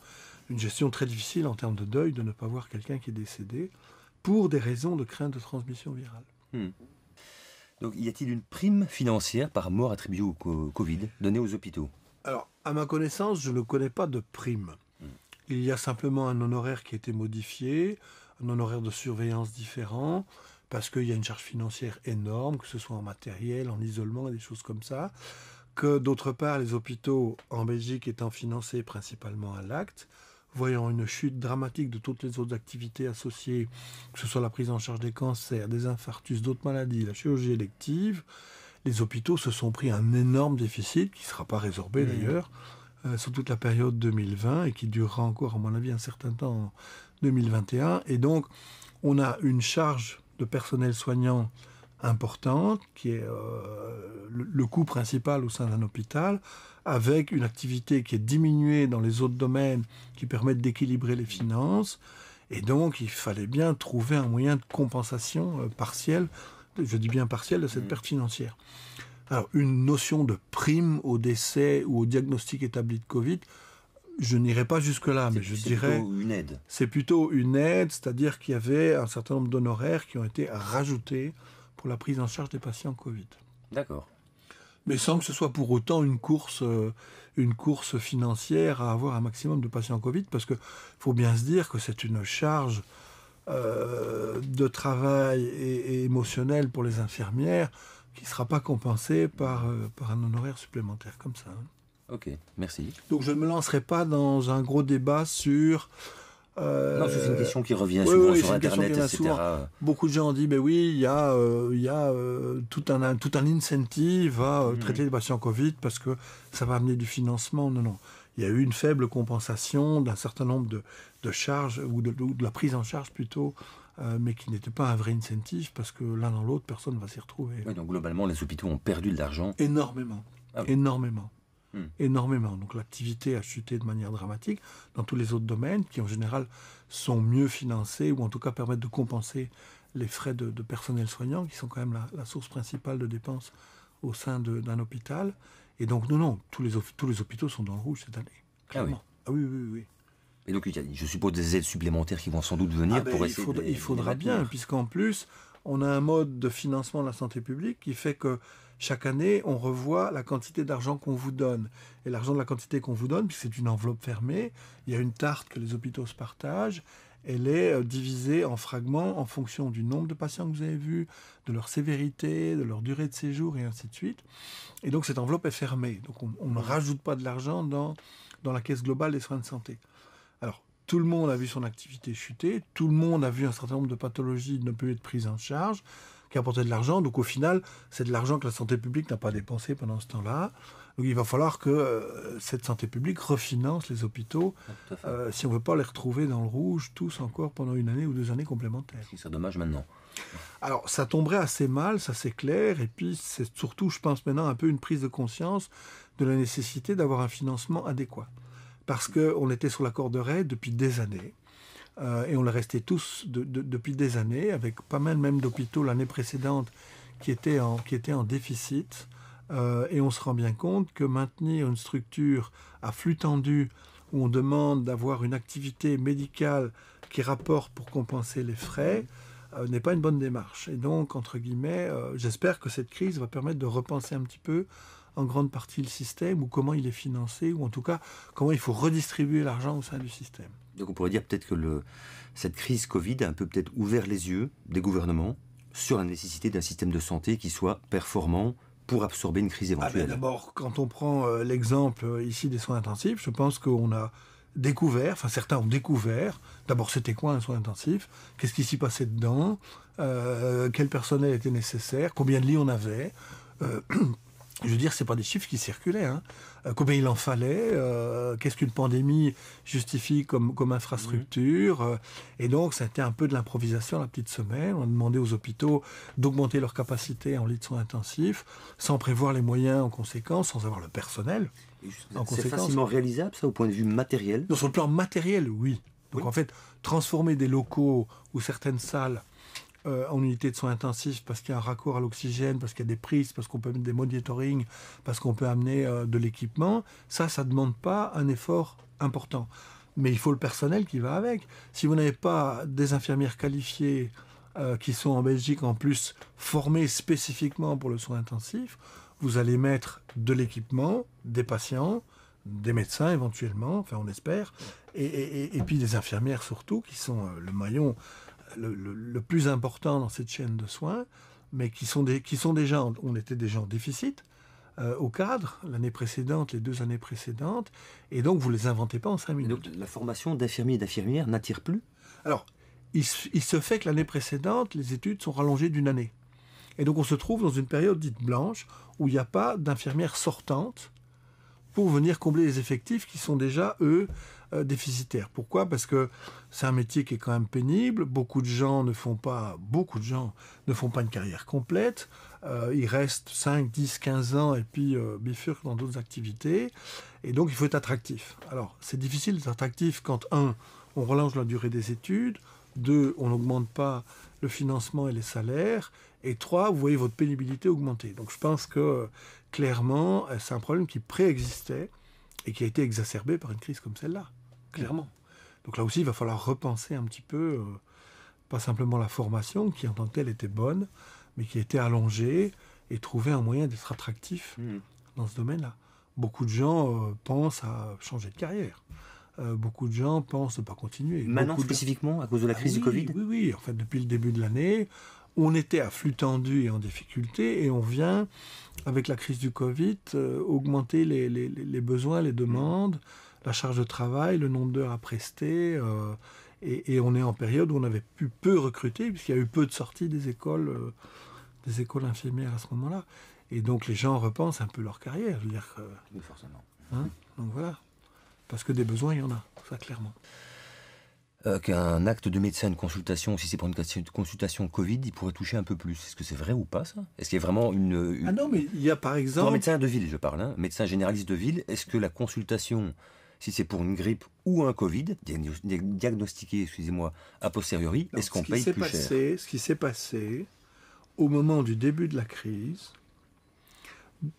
une gestion très difficile en termes de deuil, de ne pas voir quelqu'un qui est décédé, pour des raisons de crainte de transmission virale. Donc y a-t-il une prime financière par mort attribuée au Covid donnée aux hôpitaux? Alors, à ma connaissance, je ne connais pas de prime. Il y a simplement un honoraire qui a été modifié, un honoraire de surveillance différent, parce qu'il y a une charge financière énorme, que ce soit en matériel, en isolement et des choses comme ça, que d'autre part, les hôpitaux en Belgique étant financés principalement à l'acte, voyant une chute dramatique de toutes les autres activités associées, que ce soit la prise en charge des cancers, des infarctus, d'autres maladies, la chirurgie élective, les hôpitaux se sont pris un énorme déficit, qui ne sera pas résorbé d'ailleurs, sur toute la période 2020, et qui durera encore, à mon avis, un certain temps en 2021. Et donc, on a une charge de personnel soignant importante, qui est le coût principal au sein d'un hôpital, avec une activité qui est diminuée dans les autres domaines qui permettent d'équilibrer les finances. Et donc, il fallait bien trouver un moyen de compensation partielle, je dis bien partielle, de cette perte financière. Alors, une notion de prime au décès ou au diagnostic établi de Covid, je n'irai pas jusque-là, mais je dirais... C'est plutôt une aide. C'est plutôt une aide, c'est-à-dire qu'il y avait un certain nombre d'honoraires qui ont été rajoutés pour la prise en charge des patients Covid. D'accord. Mais sans que ce soit pour autant une course financière à avoir un maximum de patients Covid, parce qu'il faut bien se dire que c'est une charge de travail et émotionnelle pour les infirmières qui ne sera pas compensée par un honoraire supplémentaire comme ça. Ok, merci. Donc je ne me lancerai pas dans un gros débat sur... non, c'est une question qui revient souvent sur Internet, etc. Beaucoup de gens ont dit, mais oui, il y a tout un incentive à traiter les patients Covid parce que ça va amener du financement. Non, non. Il y a eu une faible compensation d'un certain nombre de charges, ou de la prise en charge plutôt, mais qui n'était pas un vrai incentive parce que l'un dans l'autre, personne ne va s'y retrouver. Oui, donc globalement, les hôpitaux ont perdu de l'argent. Énormément. Ah oui. Énormément. Énormément. Donc l'activité a chuté de manière dramatique dans tous les autres domaines qui en général sont mieux financés ou en tout cas permettent de compenser les frais de personnel soignant qui sont quand même la source principale de dépenses au sein d'un hôpital. Et donc non, tous les hôpitaux sont dans le rouge cette année. Clairement. Ah oui. Oui. Et donc je suppose des aides supplémentaires qui vont sans doute venir pour essayer il faudra bien, puisqu'en plus on a un mode de financement de la santé publique qui fait que chaque année, on revoit la quantité d'argent qu'on vous donne. Et l'argent de la quantité qu'on vous donne, puisque c'est une enveloppe fermée, il y a une tarte que les hôpitaux se partagent, elle est divisée en fragments en fonction du nombre de patients que vous avez vus, de leur sévérité, de leur durée de séjour, et ainsi de suite. Et donc cette enveloppe est fermée. Donc on ne rajoute pas de l'argent dans la caisse globale des soins de santé. Alors, tout le monde a vu son activité chuter, tout le monde a vu un certain nombre de pathologies ne plus être prises en charge, qui apportait de l'argent. Donc au final, c'est de l'argent que la santé publique n'a pas dépensé pendant ce temps-là. Donc il va falloir que cette santé publique refinance les hôpitaux si on ne veut pas les retrouver dans le rouge tous encore pendant 1 année ou 2 années complémentaires. C'est dommage maintenant. Alors ça tomberait assez mal, ça c'est clair. Et puis c'est surtout, je pense maintenant, un peu une prise de conscience de la nécessité d'avoir un financement adéquat. Parce qu'on était sur la corde raide depuis des années. Et on est resté tous depuis des années, avec pas mal même d'hôpitaux l'année précédente qui étaient en déficit. Et on se rend bien compte que maintenir une structure à flux tendu, où on demande d'avoir une activité médicale qui rapporte pour compenser les frais, n'est pas une bonne démarche. Et donc, entre guillemets, j'espère que cette crise va permettre de repenser un petit peu en grande partie le système, ou comment il est financé, ou en tout cas, comment il faut redistribuer l'argent au sein du système. Donc on pourrait dire peut-être que cette crise Covid a un peu peut-être ouvert les yeux des gouvernements sur la nécessité d'un système de santé qui soit performant pour absorber une crise éventuelle. D'abord, quand on prend l'exemple ici des soins intensifs, je pense qu'on a découvert, enfin certains ont découvert, d'abord c'était quoi un soin intensif, qu'est-ce qui s'y passait dedans, quel personnel était nécessaire, combien de lits on avait. Je veux dire, c'est pas des chiffres qui circulaient. Combien il en fallait, qu'est-ce qu'une pandémie justifie comme infrastructure. Et donc, c'était un peu de l'improvisation la petite semaine. On a demandé aux hôpitaux d'augmenter leur capacité en lits de soins intensifs, sans prévoir les moyens en conséquence, sans avoir le personnel. C'est facilement réalisable, ça, au point de vue matériel? Sur le plan matériel, oui. Donc, en fait, transformer des locaux ou certaines salles en unité de soins intensifs parce qu'il y a un raccord à l'oxygène, parce qu'il y a des prises, parce qu'on peut mettre des monitoring, parce qu'on peut amener de l'équipement, ça ne demande pas un effort important. Mais il faut le personnel qui va avec. Si vous n'avez pas des infirmières qualifiées qui sont en Belgique en plus formées spécifiquement pour le soin intensif, vous allez mettre de l'équipement, des patients, des médecins éventuellement, enfin on espère, et puis des infirmières surtout, qui sont le maillon le plus important dans cette chaîne de soins, mais qui sont déjà, on était déjà en déficit au cadre l'année précédente, les 2 années précédentes, et donc vous ne les inventez pas en 5 minutes. Donc la formation d'infirmiers et d'infirmières n'attire plus? Alors, il se fait que l'année précédente, les études sont rallongées d'1 année. Et donc on se trouve dans une période dite blanche, où il n'y a pas d'infirmières sortantes pour venir combler les effectifs qui sont déjà, eux, déficitaires. Pourquoi ? Parce que c'est un métier qui est quand même pénible. Beaucoup de gens ne font pas une carrière complète. Ils restent 5, 10, 15 ans et puis bifurquent dans d'autres activités. Et donc, il faut être attractif. Alors, c'est difficile d'être attractif quand, 1, on relance la durée des études, 2, on n'augmente pas le financement et les salaires, et 3, vous voyez votre pénibilité augmenter. Donc, je pense que, clairement, c'est un problème qui préexistait et qui a été exacerbé par une crise comme celle-là, clairement. Donc là aussi, il va falloir repenser un petit peu, pas simplement la formation, qui en tant que telle était bonne, mais qui a été allongée, et trouver un moyen d'être attractif dans ce domaine-là. Beaucoup de gens pensent à changer de carrière. Beaucoup de gens pensent ne pas continuer. Maintenant, spécifiquement, à cause de la crise du Covid ? Oui. En fait, depuis le début de l'année, on était à flux tendu et en difficulté, et on vient, avec la crise du Covid, augmenter les besoins, les demandes, la charge de travail, le nombre d'heures à prester, et on est en période où on avait pu peu recruter, puisqu'il y a eu peu de sorties des écoles infirmières à ce moment-là. Et donc les gens repensent un peu leur carrière. Je veux dire, oui, forcément. Donc voilà. Parce que des besoins, il y en a, ça clairement. Qu'un acte de médecin, une consultation, si c'est pour une consultation Covid, il pourrait toucher un peu plus. Est-ce que c'est vrai ou pas, ça ? Est-ce qu'il y a vraiment une... Ah non, mais il y a par exemple... Pour un médecin de ville, je parle, médecin généraliste de ville, est-ce que la consultation, si c'est pour une grippe ou un Covid, diagnostiqué, excusez-moi, a posteriori, est-ce qu'on paye plus cher ? Ce qui s'est passé au moment du début de la crise,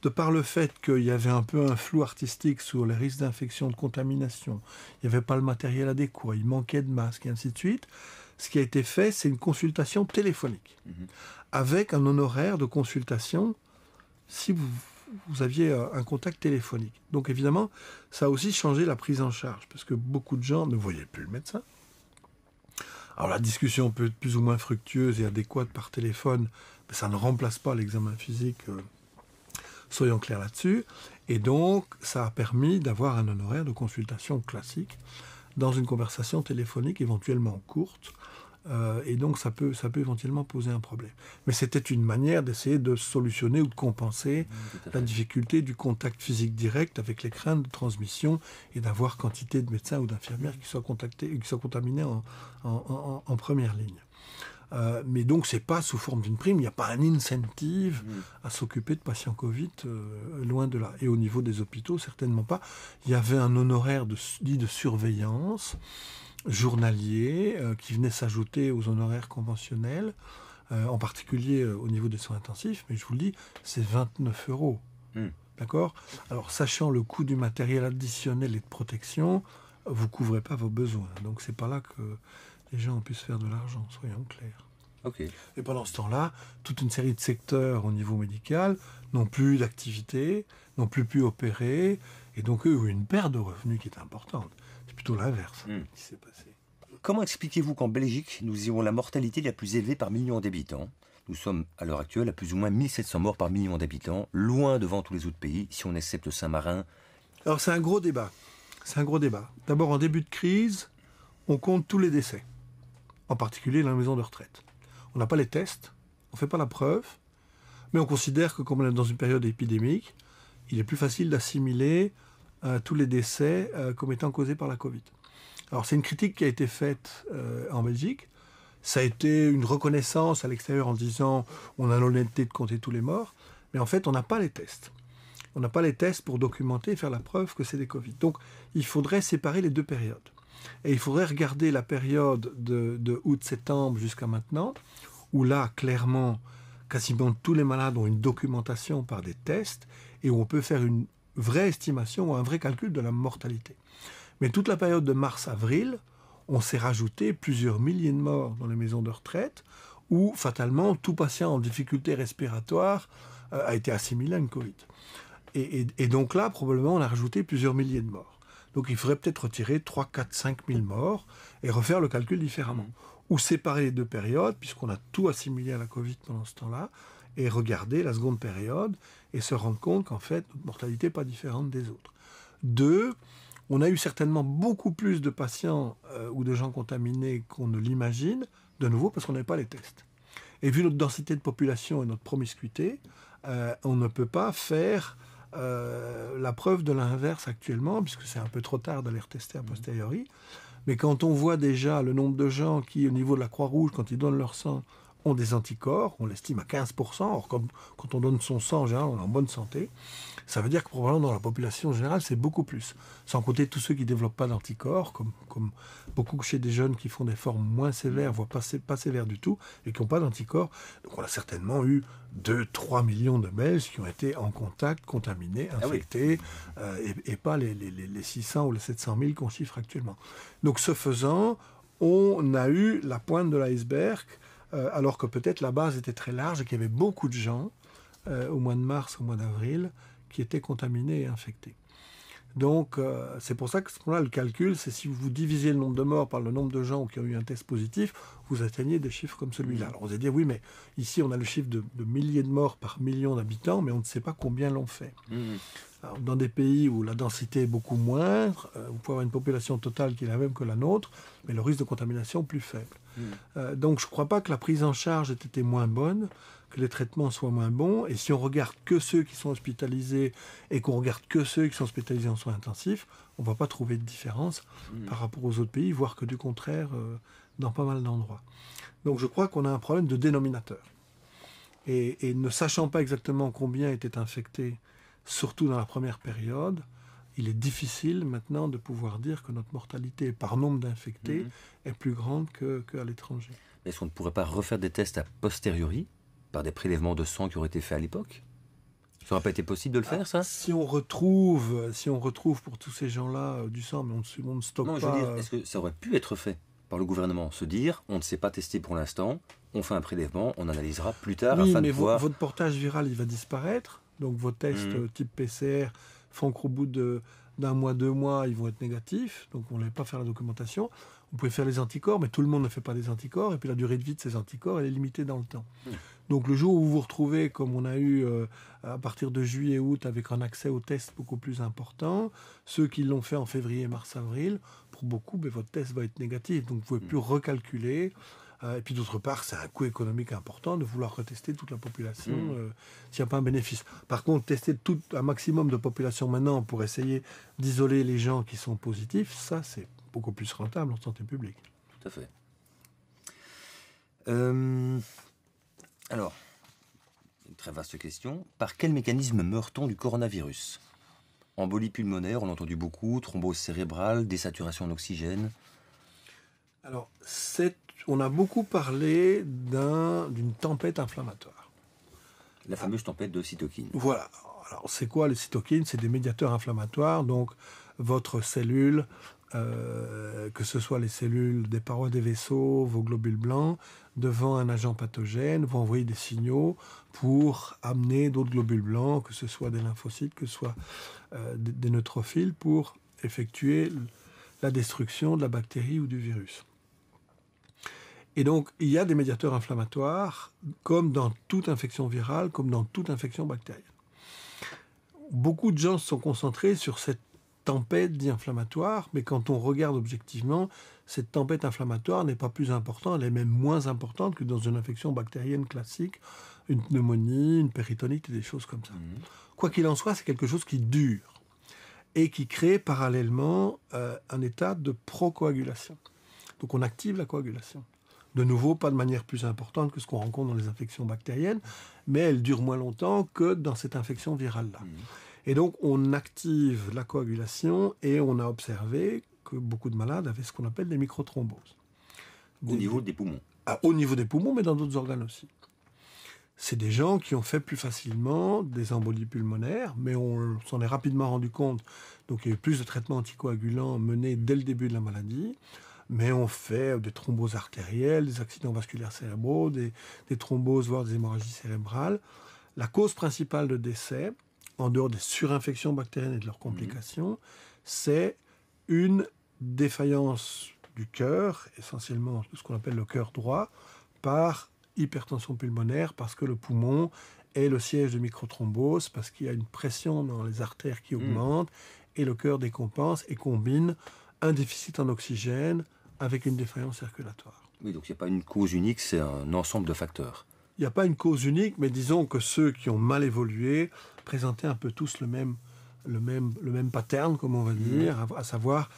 de par le fait qu'il y avait un peu un flou artistique sur les risques d'infection, de contamination, il n'y avait pas le matériel adéquat, il manquait de masques, et ainsi de suite, ce qui a été fait, c'est une consultation téléphonique, avec un honoraire de consultation si vous aviez un contact téléphonique. Donc évidemment, ça a aussi changé la prise en charge, parce que beaucoup de gens ne voyaient plus le médecin. Alors la discussion peut être plus ou moins fructueuse et adéquate par téléphone, mais ça ne remplace pas l'examen physique, soyons clairs là-dessus. Et donc, ça a permis d'avoir un honoraire de consultation classique dans une conversation téléphonique éventuellement courte, Et donc ça peut éventuellement poser un problème. Mais c'était une manière d'essayer de solutionner ou de compenser la difficulté du contact physique direct avec les craintes de transmission et d'avoir quantité de médecins ou d'infirmières qui soient contaminés en première ligne. Mais donc, c'est pas sous forme d'une prime, il n'y a pas un incentive à s'occuper de patients Covid, loin de là. Et au niveau des hôpitaux, certainement pas. Il y avait un honoraire dit de surveillance journalier qui venait s'ajouter aux honoraires conventionnels, en particulier au niveau des soins intensifs, mais je vous le dis, c'est 29 €. D'accord ? Alors, sachant le coût du matériel additionnel et de protection, vous ne couvrez pas vos besoins. Donc, c'est pas là que les gens puissent faire de l'argent, soyons clairs. Okay. Et pendant ce temps-là, toute une série de secteurs au niveau médical n'ont plus d'activité, n'ont plus pu opérer, et donc eux ont une perte de revenus qui est importante. C'est plutôt l'inverse qui s'est passé. Comment expliquez-vous qu'en Belgique, nous ayons la mortalité la plus élevée par million d'habitants ? Nous sommes à l'heure actuelle à plus ou moins 1700 morts par million d'habitants, loin devant tous les autres pays, si on accepte Saint-Marin. Alors c'est un gros débat. D'abord, en début de crise, on compte tous les décès, en particulier dans les maisons de retraite. On n'a pas les tests, on ne fait pas la preuve, mais on considère que comme on est dans une période épidémique, il est plus facile d'assimiler tous les décès comme étant causés par la Covid. Alors c'est une critique qui a été faite en Belgique. Ça a été une reconnaissance à l'extérieur en disant on a l'honnêteté de compter tous les morts, mais en fait on n'a pas les tests. On n'a pas les tests pour documenter et faire la preuve que c'est des Covid. Donc il faudrait séparer les deux périodes. Et il faudrait regarder la période de août-septembre jusqu'à maintenant, où là, clairement, quasiment tous les malades ont une documentation par des tests et où on peut faire une vraie estimation ou un vrai calcul de la mortalité. Mais toute la période de mars-avril, on s'est rajouté plusieurs milliers de morts dans les maisons de retraite, où fatalement, tout patient en difficulté respiratoire a été assimilé à une Covid. Et donc là, probablement, on a rajouté plusieurs milliers de morts. Donc il faudrait peut-être retirer 3, 4, 5 000 morts et refaire le calcul différemment. Ou séparer les deux périodes, puisqu'on a tout assimilé à la Covid pendant ce temps-là, et regarder la seconde période et se rendre compte qu'en fait, notre mortalité n'est pas différente des autres. 2, on a eu certainement beaucoup plus de patients ou de gens contaminés qu'on ne l'imagine, de nouveau parce qu'on n'avait pas les tests. Et vu notre densité de population et notre promiscuité, on ne peut pas faire la preuve de l'inverse actuellement, puisque c'est un peu trop tard d'aller retester a posteriori. Mais quand on voit déjà le nombre de gens qui, au niveau de la Croix-Rouge, quand ils donnent leur sang, ont des anticorps, on l'estime à 15%, or quand on donne son sang, en général, on est en bonne santé, ça veut dire que probablement dans la population générale, c'est beaucoup plus. Sans compter tous ceux qui ne développent pas d'anticorps, comme beaucoup chez des jeunes qui font des formes moins sévères, voire pas sévères du tout, et qui n'ont pas d'anticorps. Donc on a certainement eu 2-3 millions de Belges qui ont été en contact, contaminés, infectés, et pas les 600 ou les 700 000 qu'on chiffre actuellement. Donc ce faisant, on a eu la pointe de l'iceberg, alors que peut-être la base était très large et qu'il y avait beaucoup de gens, au mois de mars, au mois d'avril, qui étaient contaminés et infectés. Donc, c'est pour ça que à ce moment-là, le calcul, c'est si vous divisiez le nombre de morts par le nombre de gens qui ont eu un test positif, vous atteignez des chiffres comme celui-là. Alors, vous allez dire, oui, mais ici, on a le chiffre de milliers de morts par million d'habitants, mais on ne sait pas combien l'ont fait. Alors, dans des pays où la densité est beaucoup moindre, vous pouvez avoir une population totale qui est la même que la nôtre, mais le risque de contamination plus faible. Donc, je ne crois pas que la prise en charge ait été moins bonne, que les traitements soient moins bons. Et si on regarde que ceux qui sont hospitalisés et qu'on regarde que ceux qui sont hospitalisés en soins intensifs, on ne va pas trouver de différence par rapport aux autres pays, voire que du contraire dans pas mal d'endroits. Donc je crois qu'on a un problème de dénominateur. Et ne sachant pas exactement combien étaient infectés, surtout dans la première période, il est difficile maintenant de pouvoir dire que notre mortalité par nombre d'infectés est plus grande qu'à l'étranger. Mais est-ce qu'on ne pourrait pas refaire des tests a posteriori par des prélèvements de sang qui auraient été faits à l'époque? Ça n'aurait pas été possible de le faire, ça? Si on retrouve pour tous ces gens-là du sang, mais on ne stocke pas... Non, je veux dire, est-ce que ça aurait pu être fait par le gouvernement? Se dire, on ne sait pas tester pour l'instant, on fait un prélèvement, on analysera plus tard afin de pouvoir... votre portage viral, il va disparaître. Donc vos tests type PCR font qu'au bout d'un mois, 2 mois, ils vont être négatifs. Donc on ne va pas faire la documentation. Vous pouvez faire les anticorps, mais tout le monde ne fait pas des anticorps. Et puis la durée de vie de ces anticorps, elle est limitée dans le temps. Donc le jour où vous vous retrouvez, comme on a eu à partir de juillet-août, avec un accès aux tests beaucoup plus important, ceux qui l'ont fait en février, mars, avril, pour beaucoup, votre test va être négatif. Donc vous ne pouvez plus recalculer Et puis d'autre part, c'est un coût économique important de vouloir retester toute la population s'il n'y a pas un bénéfice. Par contre, tester un maximum de population maintenant pour essayer d'isoler les gens qui sont positifs, ça c'est beaucoup plus rentable en santé publique. Tout à fait. Alors, une très vaste question. Par quel mécanisme meurt-on du coronavirus? Embolie pulmonaire, on l'a entendu beaucoup, thrombose cérébrale, désaturation en oxygène. Alors, on a beaucoup parlé d'une tempête inflammatoire. La fameuse tempête de cytokines. Voilà. Alors, c'est quoi les cytokines? C'est des médiateurs inflammatoires. Donc, votre cellule, que ce soit les cellules des parois des vaisseaux, vos globules blancs, devant un agent pathogène, vont envoyer des signaux pour amener d'autres globules blancs, que ce soit des lymphocytes, que ce soit des neutrophiles, pour effectuer la destruction de la bactérie ou du virus. Et donc, il y a des médiateurs inflammatoires, comme dans toute infection virale, comme dans toute infection bactérienne. Beaucoup de gens se sont concentrés sur cette tempête dite inflammatoire, mais quand on regarde objectivement, cette tempête inflammatoire n'est pas plus importante, elle est même moins importante que dans une infection bactérienne classique, une pneumonie, une péritonite et des choses comme ça. Quoi qu'il en soit, c'est quelque chose qui dure et qui crée parallèlement un état de procoagulation. Donc on active la coagulation. De nouveau, pas de manière plus importante que ce qu'on rencontre dans les infections bactériennes, mais elle dure moins longtemps que dans cette infection virale-là. Et donc, on active la coagulation et on a observé que beaucoup de malades avaient ce qu'on appelle des microthromboses. Au niveau des poumons. Au niveau des poumons, mais dans d'autres organes aussi. C'est des gens qui ont fait plus facilement des embolies pulmonaires, mais on s'en est rapidement rendu compte. Donc, il y a eu plus de traitements anticoagulants menés dès le début de la maladie. Mais on fait des thromboses artérielles, des accidents vasculaires cérébraux, des thromboses, voire des hémorragies cérébrales. La cause principale de décès, en dehors des surinfections bactériennes et de leurs complications, c'est une défaillance du cœur, essentiellement ce qu'on appelle le cœur droit, par hypertension pulmonaire, parce que le poumon est le siège de microthrombose, parce qu'il y a une pression dans les artères qui augmente, et le cœur décompense et combine un déficit en oxygène avec une défaillance circulatoire. Oui, donc il n'y a pas une cause unique, c'est un ensemble de facteurs. Il n'y a pas une cause unique, mais disons que ceux qui ont mal évolué présentaient un peu tous le même pattern, comme on va dire, à savoir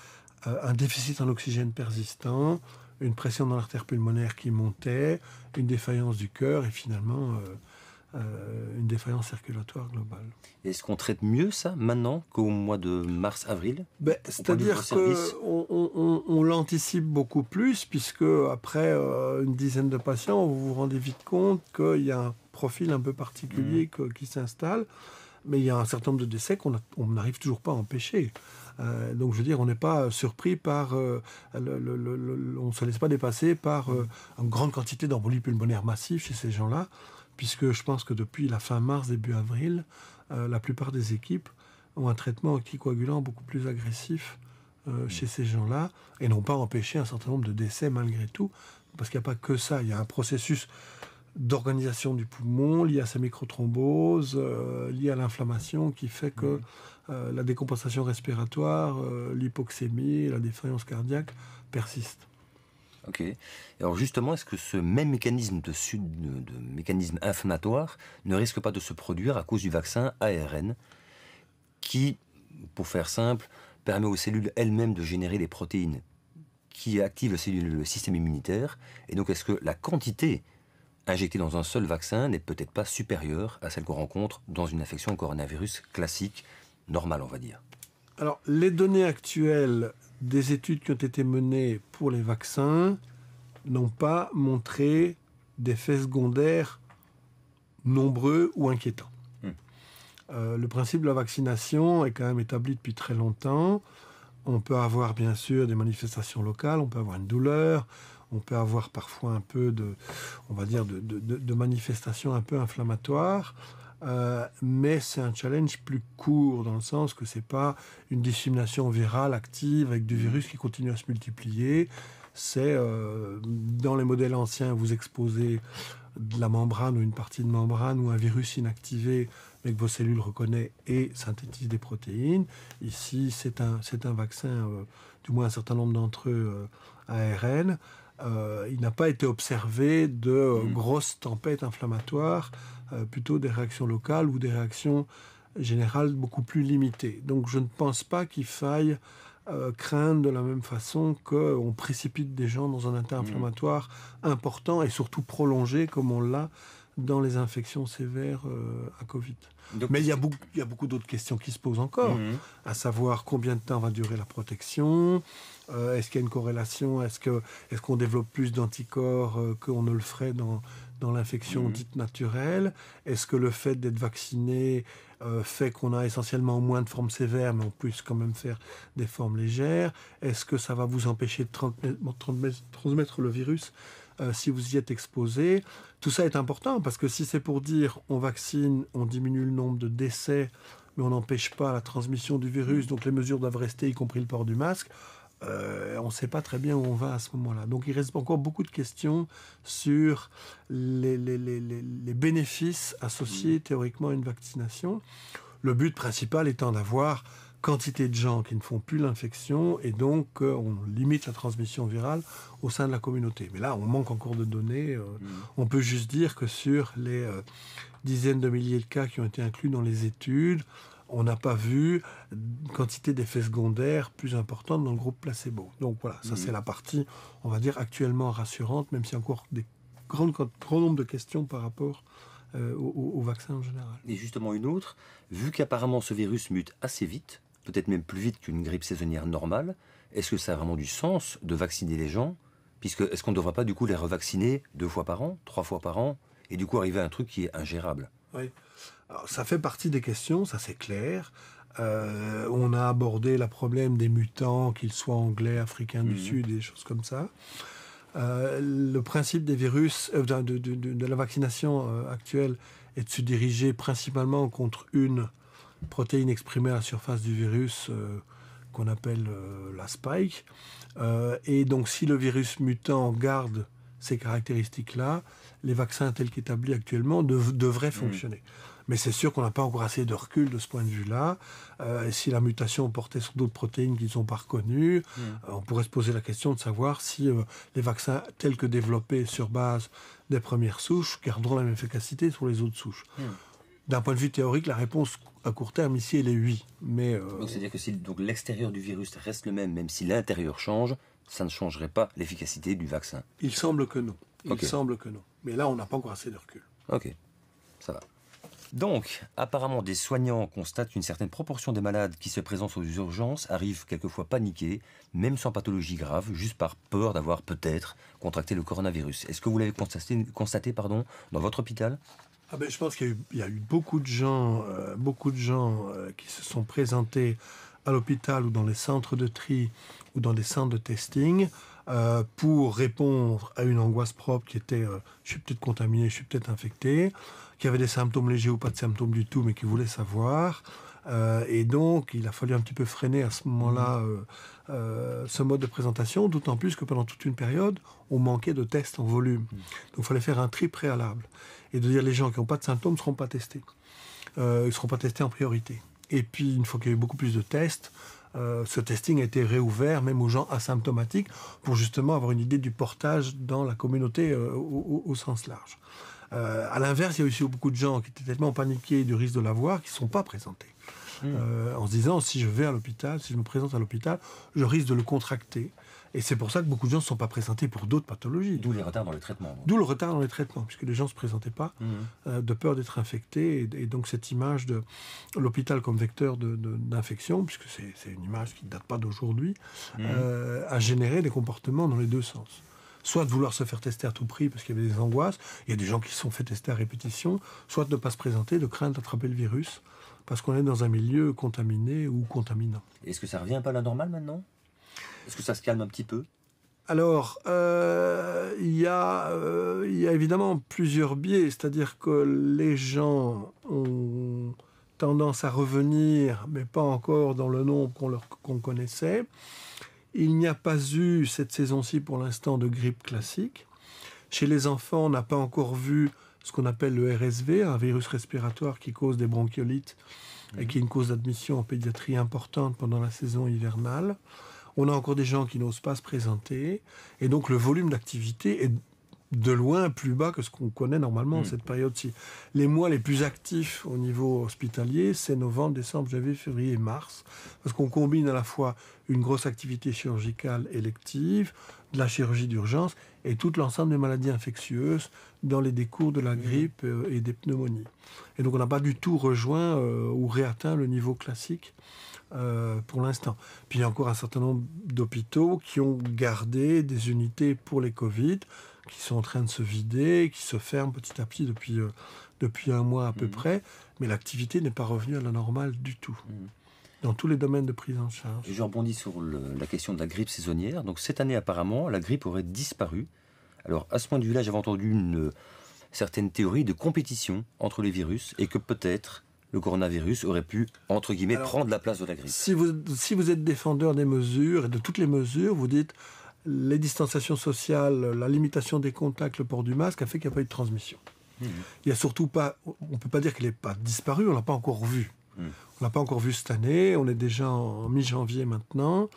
un déficit en oxygène persistant, une pression dans l'artère pulmonaire qui montait, une défaillance du cœur et finalement une défaillance circulatoire globale. Est-ce qu'on traite mieux ça maintenant qu'au mois de mars-avril? C'est-à-dire qu'on l'anticipe beaucoup plus, puisque après une dizaine de patients, vous vous rendez vite compte qu'il y a un profil un peu particulier qui s'installe, mais il y a un certain nombre de décès qu'on n'arrive toujours pas à empêcher. Donc je veux dire, on n'est pas surpris par... on ne se laisse pas dépasser par une grande quantité d'embolies pulmonaires massives chez ces gens-là, puisque je pense que depuis la fin mars, début avril, la plupart des équipes ont un traitement anticoagulant beaucoup plus agressif chez ces gens-là, et n'ont pas empêché un certain nombre de décès malgré tout, parce qu'il n'y a pas que ça, il y a un processus d'organisation du poumon lié à sa microthrombose, lié à l'inflammation, qui fait que la décompensation respiratoire, l'hypoxémie, la défaillance cardiaque persistent. Ok. Alors justement, est-ce que ce même mécanisme de mécanisme inflammatoire ne risque pas de se produire à cause du vaccin ARN qui, pour faire simple, permet aux cellules elles-mêmes de générer des protéines qui activent le système immunitaire? Et donc est-ce que la quantité injectée dans un seul vaccin n'est peut-être pas supérieure à celle qu'on rencontre dans une infection au coronavirus classique, normale on va dire? Alors les données actuelles des études qui ont été menées pour les vaccins n'ont pas montré d'effets secondaires nombreux ou inquiétants. Le principe de la vaccination est quand même établi depuis très longtemps. On peut avoir bien sûr des manifestations locales, on peut avoir une douleur, on peut avoir parfois un peu de manifestations un peu inflammatoires. Mais c'est un challenge plus court dans le sens que c'est pas une dissémination virale active avec du virus qui continue à se multiplier. C'est dans les modèles anciens, vous exposez de la membrane ou une partie de membrane ou un virus inactivé mais que vos cellules reconnaissent et synthétisent des protéines. Ici, c'est un vaccin, du moins un certain nombre d'entre eux, ARN. il n'a pas été observé de grosses tempêtes inflammatoires, plutôt des réactions locales ou des réactions générales beaucoup plus limitées. Donc je ne pense pas qu'il faille craindre de la même façon qu'on précipite des gens dans un état inflammatoire important et surtout prolongé comme on l'a dans les infections sévères à Covid. Donc, mais il y a beaucoup d'autres questions qui se posent encore, à savoir combien de temps va durer la protection, est-ce qu'il y a une corrélation, est-ce qu'on développe plus d'anticorps qu'on ne le ferait dans l'infection dite naturelle, est-ce que le fait d'être vacciné fait qu'on a essentiellement moins de formes sévères, mais on peut quand même faire des formes légères, est-ce que ça va vous empêcher de transmettre le virus si vous y êtes exposé. Tout ça est important parce que si c'est pour dire on vaccine, on diminue le nombre de décès, mais on n'empêche pas la transmission du virus, donc les mesures doivent rester, y compris le port du masque, on ne sait pas très bien où on va à ce moment-là. Donc il reste encore beaucoup de questions sur les bénéfices associés théoriquement à une vaccination. Le but principal étant d'avoir quantité de gens qui ne font plus l'infection et donc on limite la transmission virale au sein de la communauté. Mais là, on manque encore de données. On peut juste dire que sur les dizaines de milliers de cas qui ont été inclus dans les études, on n'a pas vu une quantité d'effets secondaires plus importante dans le groupe placebo. Donc voilà, ça c'est la partie, on va dire, actuellement rassurante, même s'il y a encore des grand nombre de questions par rapport au vaccin en général. Et justement une autre, vu qu'apparemment ce virus mute assez vite, peut-être même plus vite qu'une grippe saisonnière normale, est-ce que ça a vraiment du sens de vacciner les gens, puisque est-ce qu'on ne devrait pas du coup les revacciner 2 fois par an, 3 fois par an, et du coup arriver à un truc qui est ingérable? Oui, alors, ça fait partie des questions, ça c'est clair. On a abordé le problème des mutants, qu'ils soient anglais, africains du Sud, et des choses comme ça. Le principe des virus, de la vaccination actuelle est de se diriger principalement contre une protéine exprimée à la surface du virus qu'on appelle la spike. Et donc si le virus mutant garde ces caractéristiques-là, les vaccins tels qu'établis actuellement devraient fonctionner. Mais c'est sûr qu'on n'a pas encore assez de recul de ce point de vue-là. Si la mutation portait sur d'autres protéines qu'ils n'ont pas reconnues, on pourrait se poser la question de savoir si les vaccins tels que développés sur base des premières souches garderont la même efficacité sur les autres souches. D'un point de vue théorique, la réponse à court terme ici, elle est oui. Mais, donc c'est-à-dire que si l'extérieur du virus reste le même si l'intérieur change, ça ne changerait pas l'efficacité du vaccin? Il semble que non. Il semble que non. Mais là, on n'a pas encore assez de recul. Ok, ça va. Donc, apparemment, des soignants constatent qu'une certaine proportion des malades qui se présentent aux urgences arrivent quelquefois paniqués, même sans pathologie grave, juste par peur d'avoir peut-être contracté le coronavirus. Est-ce que vous l'avez constaté dans votre hôpital? Je pense qu'il y a eu beaucoup de gens qui se sont présentés à l'hôpital ou dans les centres de tri ou dans des centres de testing pour répondre à une angoisse propre qui était je suis peut-être contaminé, je suis peut-être infecté, qui avait des symptômes légers ou pas de symptômes du tout, mais qui voulaient savoir. Et donc, il a fallu un petit peu freiner à ce moment-là ce mode de présentation, d'autant plus que pendant toute une période, on manquait de tests en volume. Donc, il fallait faire un tri préalable. Et de dire les gens qui n'ont pas de symptômes ne seront pas testés. Ils ne seront pas testés en priorité. Et puis, une fois qu'il y a eu beaucoup plus de tests, ce testing a été réouvert même aux gens asymptomatiques pour justement avoir une idée du portage dans la communauté au sens large. À l'inverse, il y a aussi beaucoup de gens qui étaient tellement paniqués du risque de l'avoir qui ne sont pas présentés. En se disant, si je vais à l'hôpital, si je me présente à l'hôpital, je risque de le contracter. Et c'est pour ça que beaucoup de gens ne sont pas présentés pour d'autres pathologies. D'où les retards dans les traitements. Donc. D'où le retard dans les traitements, puisque les gens ne se présentaient pas de peur d'être infectés. Et donc cette image de l'hôpital comme vecteur d'infection, puisque c'est une image qui ne date pas d'aujourd'hui, a généré des comportements dans les deux sens. Soit de vouloir se faire tester à tout prix parce qu'il y avait des angoisses, il y a des gens qui se sont fait tester à répétition, soit de ne pas se présenter, de craindre d'attraper le virus, parce qu'on est dans un milieu contaminé ou contaminant. Est-ce que ça revient un peu à la normale maintenant ? Est-ce que ça se calme un petit peu ? Alors, il y a évidemment plusieurs biais, c'est-à-dire que les gens ont tendance à revenir, mais pas encore dans le nombre qu'on connaissait. Il n'y a pas eu cette saison-ci pour l'instant de grippe classique. Chez les enfants, on n'a pas encore vu ce qu'on appelle le RSV, un virus respiratoire qui cause des bronchiolites et qui est une cause d'admission en pédiatrie importante pendant la saison hivernale. On a encore des gens qui n'osent pas se présenter. Et donc, le volume d'activité est de loin plus bas que ce qu'on connaît normalement en cette période-ci. Les mois les plus actifs au niveau hospitalier, c'est novembre, décembre, janvier, février et mars, parce qu'on combine à la fois une grosse activité chirurgicale élective, de la chirurgie d'urgence et tout l'ensemble des maladies infectieuses dans les décours de la grippe et des pneumonies. Et donc on n'a pas du tout rejoint ou réatteint le niveau classique pour l'instant. Puis il y a encore un certain nombre d'hôpitaux qui ont gardé des unités pour les Covid, qui sont en train de se vider, qui se ferment petit à petit depuis un mois à peu près, mais l'activité n'est pas revenue à la normale du tout, dans tous les domaines de prise en charge. Et je rebondis sur la question de la grippe saisonnière. Donc cette année, apparemment, la grippe aurait disparu. Alors à ce point de vue-là, j'avais entendu une certaine théorie de compétition entre les virus, et que peut-être le coronavirus aurait pu, entre guillemets, prendre la place de la grippe. Si vous êtes défendeur des mesures, et de toutes les mesures, vous dites les distanciations sociales, la limitation des contacts, le port du masque a fait qu'il n'y a pas eu de transmission. Il y a surtout pas, on ne peut pas dire qu'il n'est pas disparu, on ne l'a pas encore vu. On ne l'a pas encore vu cette année, on est déjà en mi-janvier maintenant,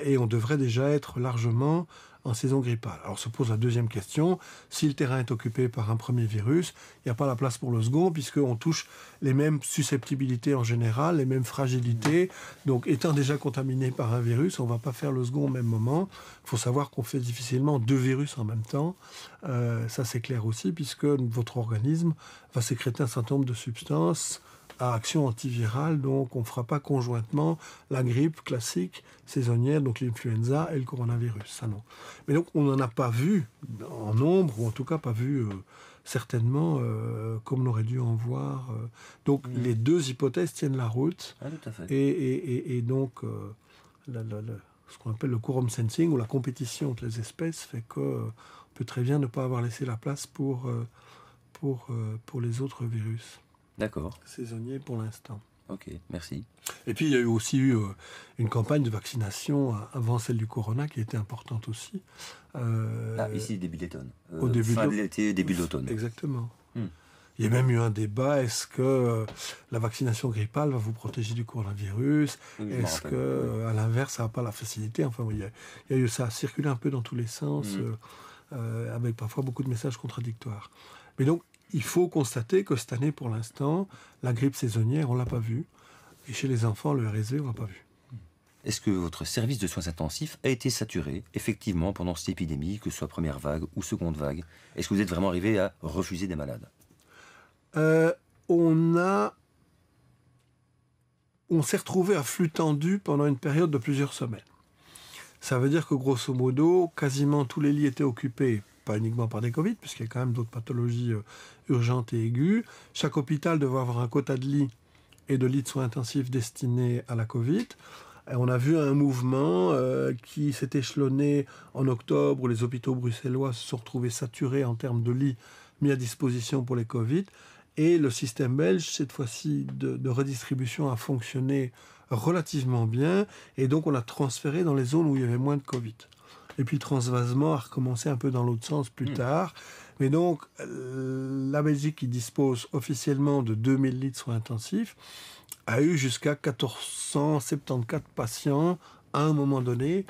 et on devrait déjà être largement en saison grippale. Alors se pose la deuxième question, si le terrain est occupé par un premier virus, il n'y a pas la place pour le second, puisqu'on touche les mêmes susceptibilités en général, les mêmes fragilités. Donc étant déjà contaminé par un virus, on ne va pas faire le second au même moment. Il faut savoir qu'on fait difficilement 2 virus en même temps. Ça c'est clair aussi, puisque votre organisme va sécréter un certain nombre de substances à action antivirale, donc on ne fera pas conjointement la grippe classique saisonnière, donc l'influenza et le coronavirus, ça non. Mais donc on n'en a pas vu en nombre, ou en tout cas pas vu certainement comme on aurait dû en voir. Donc les deux hypothèses tiennent la route. Ah, tout à fait. Et donc ce qu'on appelle le quorum sensing, ou la compétition entre les espèces, fait qu'on peut très bien ne pas avoir laissé la place pour les autres virus. D'accord. Saisonnier pour l'instant. Ok, merci. Et puis il y a eu aussi une campagne de vaccination avant celle du corona qui était importante aussi. Ici, début d'automne. Au début fin de l'été, début d'automne. Exactement. Il y a même eu un débat, est-ce que la vaccination grippale va vous protéger du coronavirus? Est-ce que, à l'inverse, ça n'a pas la facilité? Enfin, il y a eu ça a circulé un peu dans tous les sens, avec parfois beaucoup de messages contradictoires. Mais donc, il faut constater que cette année, pour l'instant, la grippe saisonnière, on ne l'a pas vue. Et chez les enfants, le RSV, on ne l'a pas vu. Est-ce que votre service de soins intensifs a été saturé, effectivement, pendant cette épidémie, que ce soit première vague ou seconde vague? Est-ce que vous êtes vraiment arrivé à refuser des malades? On s'est retrouvé à flux tendu pendant une période de plusieurs semaines. Ça veut dire que, grosso modo, quasiment tous les lits étaient occupés, pas uniquement par des Covid, puisqu'il y a quand même d'autres pathologies urgentes et aiguës. Chaque hôpital devait avoir un quota de lits et de lits de soins intensifs destinés à la Covid. Et on a vu un mouvement qui s'est échelonné en octobre, où les hôpitaux bruxellois se sont retrouvés saturés en termes de lits mis à disposition pour les Covid. Et le système belge, cette fois-ci, de redistribution a fonctionné relativement bien. Et donc, on a transféré dans les zones où il y avait moins de Covid. Et puis, le transvasement a recommencé un peu dans l'autre sens plus tard. Mais donc, la Belgique, qui dispose officiellement de 2000 lits de soins intensifs, a eu jusqu'à 1474 patients à un moment donné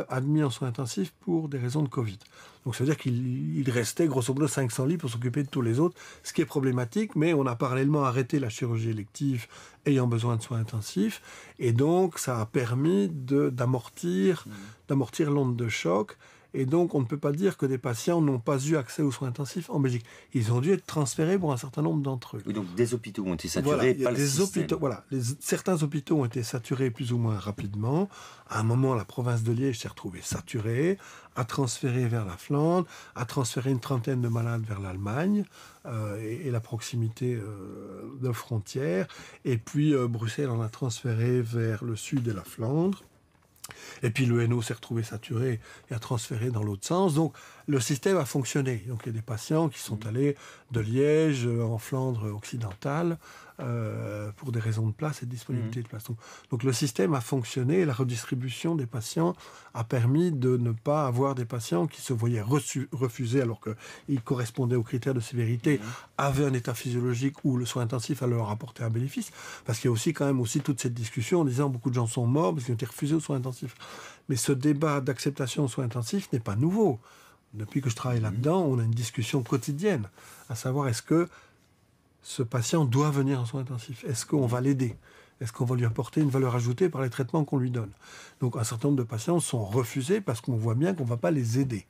admis en soins intensifs pour des raisons de Covid. Donc ça veut dire qu'il restait grosso modo 500 lits pour s'occuper de tous les autres, ce qui est problématique, mais on a parallèlement arrêté la chirurgie élective ayant besoin de soins intensifs, et donc ça a permis d'amortir l'onde de choc. Et donc, on ne peut pas dire que des patients n'ont pas eu accès aux soins intensifs en Belgique. Ils ont dû être transférés pour un certain nombre d'entre eux. Oui, donc des hôpitaux ont été saturés, pas le système. Certains hôpitaux ont été saturés plus ou moins rapidement. À un moment, la province de Liège s'est retrouvée saturée, a transféré vers la Flandre, a transféré une trentaine de malades vers l'Allemagne et la proximité de frontières. Et puis, Bruxelles en a transféré vers le sud et la Flandre. Et puis le NO s'est retrouvé saturé et a transféré dans l'autre sens. Donc le système a fonctionné. Donc il y a des patients qui sont allés de Liège en Flandre occidentale pour des raisons de place et de disponibilité de place. Donc le système a fonctionné, la redistribution des patients a permis de ne pas avoir des patients qui se voyaient refusés alors qu'ils correspondaient aux critères de sévérité, avaient un état physiologique où le soin intensif allait leur apporter un bénéfice. Parce qu'il y a aussi quand même toute cette discussion en disant beaucoup de gens sont morts parce qu'ils ont été refusés aux soins intensifs. Mais ce débat d'acceptation aux soins intensifs n'est pas nouveau. Depuis que je travaille là-dedans, on a une discussion quotidienne, à savoir est-ce que ce patient doit venir en soins intensifs? Est-ce qu'on va l'aider? Est-ce qu'on va lui apporter une valeur ajoutée par les traitements qu'on lui donne? Donc un certain nombre de patients sont refusés parce qu'on voit bien qu'on ne va pas les aider.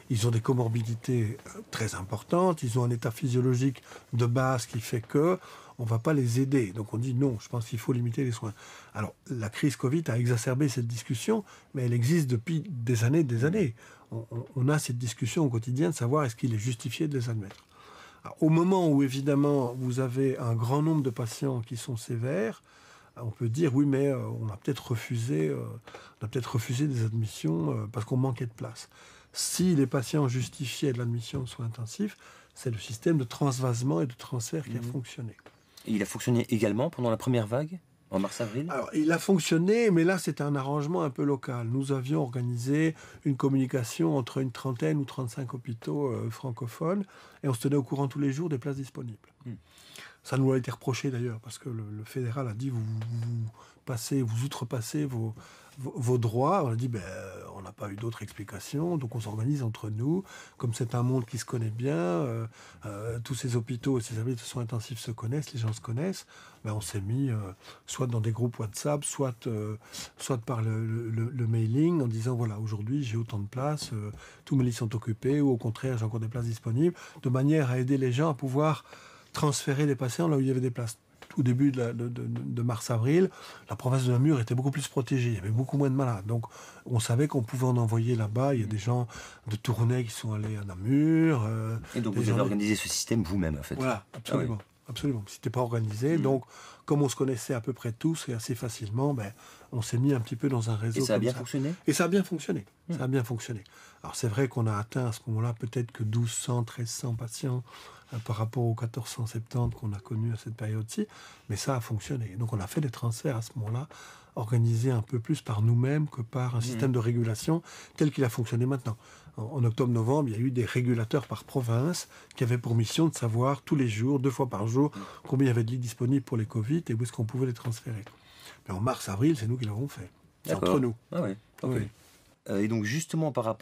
Ils ont des comorbidités très importantes, ils ont un état physiologique de base qui fait que on ne va pas les aider. Donc on dit non, je pense qu'il faut limiter les soins. Alors la crise Covid a exacerbé cette discussion, mais elle existe depuis des années, des années. On a cette discussion au quotidien de savoir est-ce qu'il est justifié de les admettre. Alors, au moment où évidemment vous avez un grand nombre de patients qui sont sévères, on peut dire oui mais on a peut-être refusé des admissions parce qu'on manquait de place. Si les patients justifiaient de l'admission aux soins intensifs, c'est le système de transvasement et de transfert qui a fonctionné. Et il a fonctionné également pendant la première vague, en mars-avril? Alors, il a fonctionné, mais là, c'était un arrangement un peu local. Nous avions organisé une communication entre une 30aine ou 35 hôpitaux francophones, et on se tenait au courant tous les jours des places disponibles. Ça nous a été reproché d'ailleurs, parce que le fédéral a dit vous outrepassez vos droits. On a dit on n'a pas eu d'autre explication, donc on s'organise entre nous. Comme c'est un monde qui se connaît bien, tous ces hôpitaux et ces services de soins intensifs se connaissent, les gens se connaissent, on s'est mis soit dans des groupes WhatsApp, soit par le mailing, en disant voilà, aujourd'hui j'ai autant de places, tous mes lits sont occupés, ou au contraire j'ai encore des places disponibles, de manière à aider les gens à pouvoir transférer les patients là où il y avait des places. Au début de mars-avril, la province de Namur était beaucoup plus protégée. Il y avait beaucoup moins de malades. Donc, on savait qu'on pouvait en envoyer là-bas. Il y a des gens de Tournai qui sont allés à Namur. Et donc, vous avez organisé ce système vous-même, en fait? Voilà, absolument. Ah oui. Absolument. C'était pas organisé. Donc, comme on se connaissait à peu près tous et assez facilement, on s'est mis un petit peu dans un réseau. Et ça a bien fonctionné? Et ça a bien fonctionné. Ça a bien fonctionné. Alors, c'est vrai qu'on a atteint à ce moment-là peut-être que 1200, 1300 patients par rapport aux 1470 qu'on a connus à cette période-ci, mais ça a fonctionné. Donc on a fait des transferts à ce moment-là, organisés un peu plus par nous-mêmes que par un système de régulation tel qu'il a fonctionné maintenant. En octobre-novembre, il y a eu des régulateurs par province qui avaient pour mission de savoir tous les jours, 2 fois par jour, combien il y avait de lits disponibles pour les Covid et où est-ce qu'on pouvait les transférer. Mais en mars-avril, c'est nous qui l'avons fait. C'est entre nous. Ah oui. Okay. Oui. Et donc justement par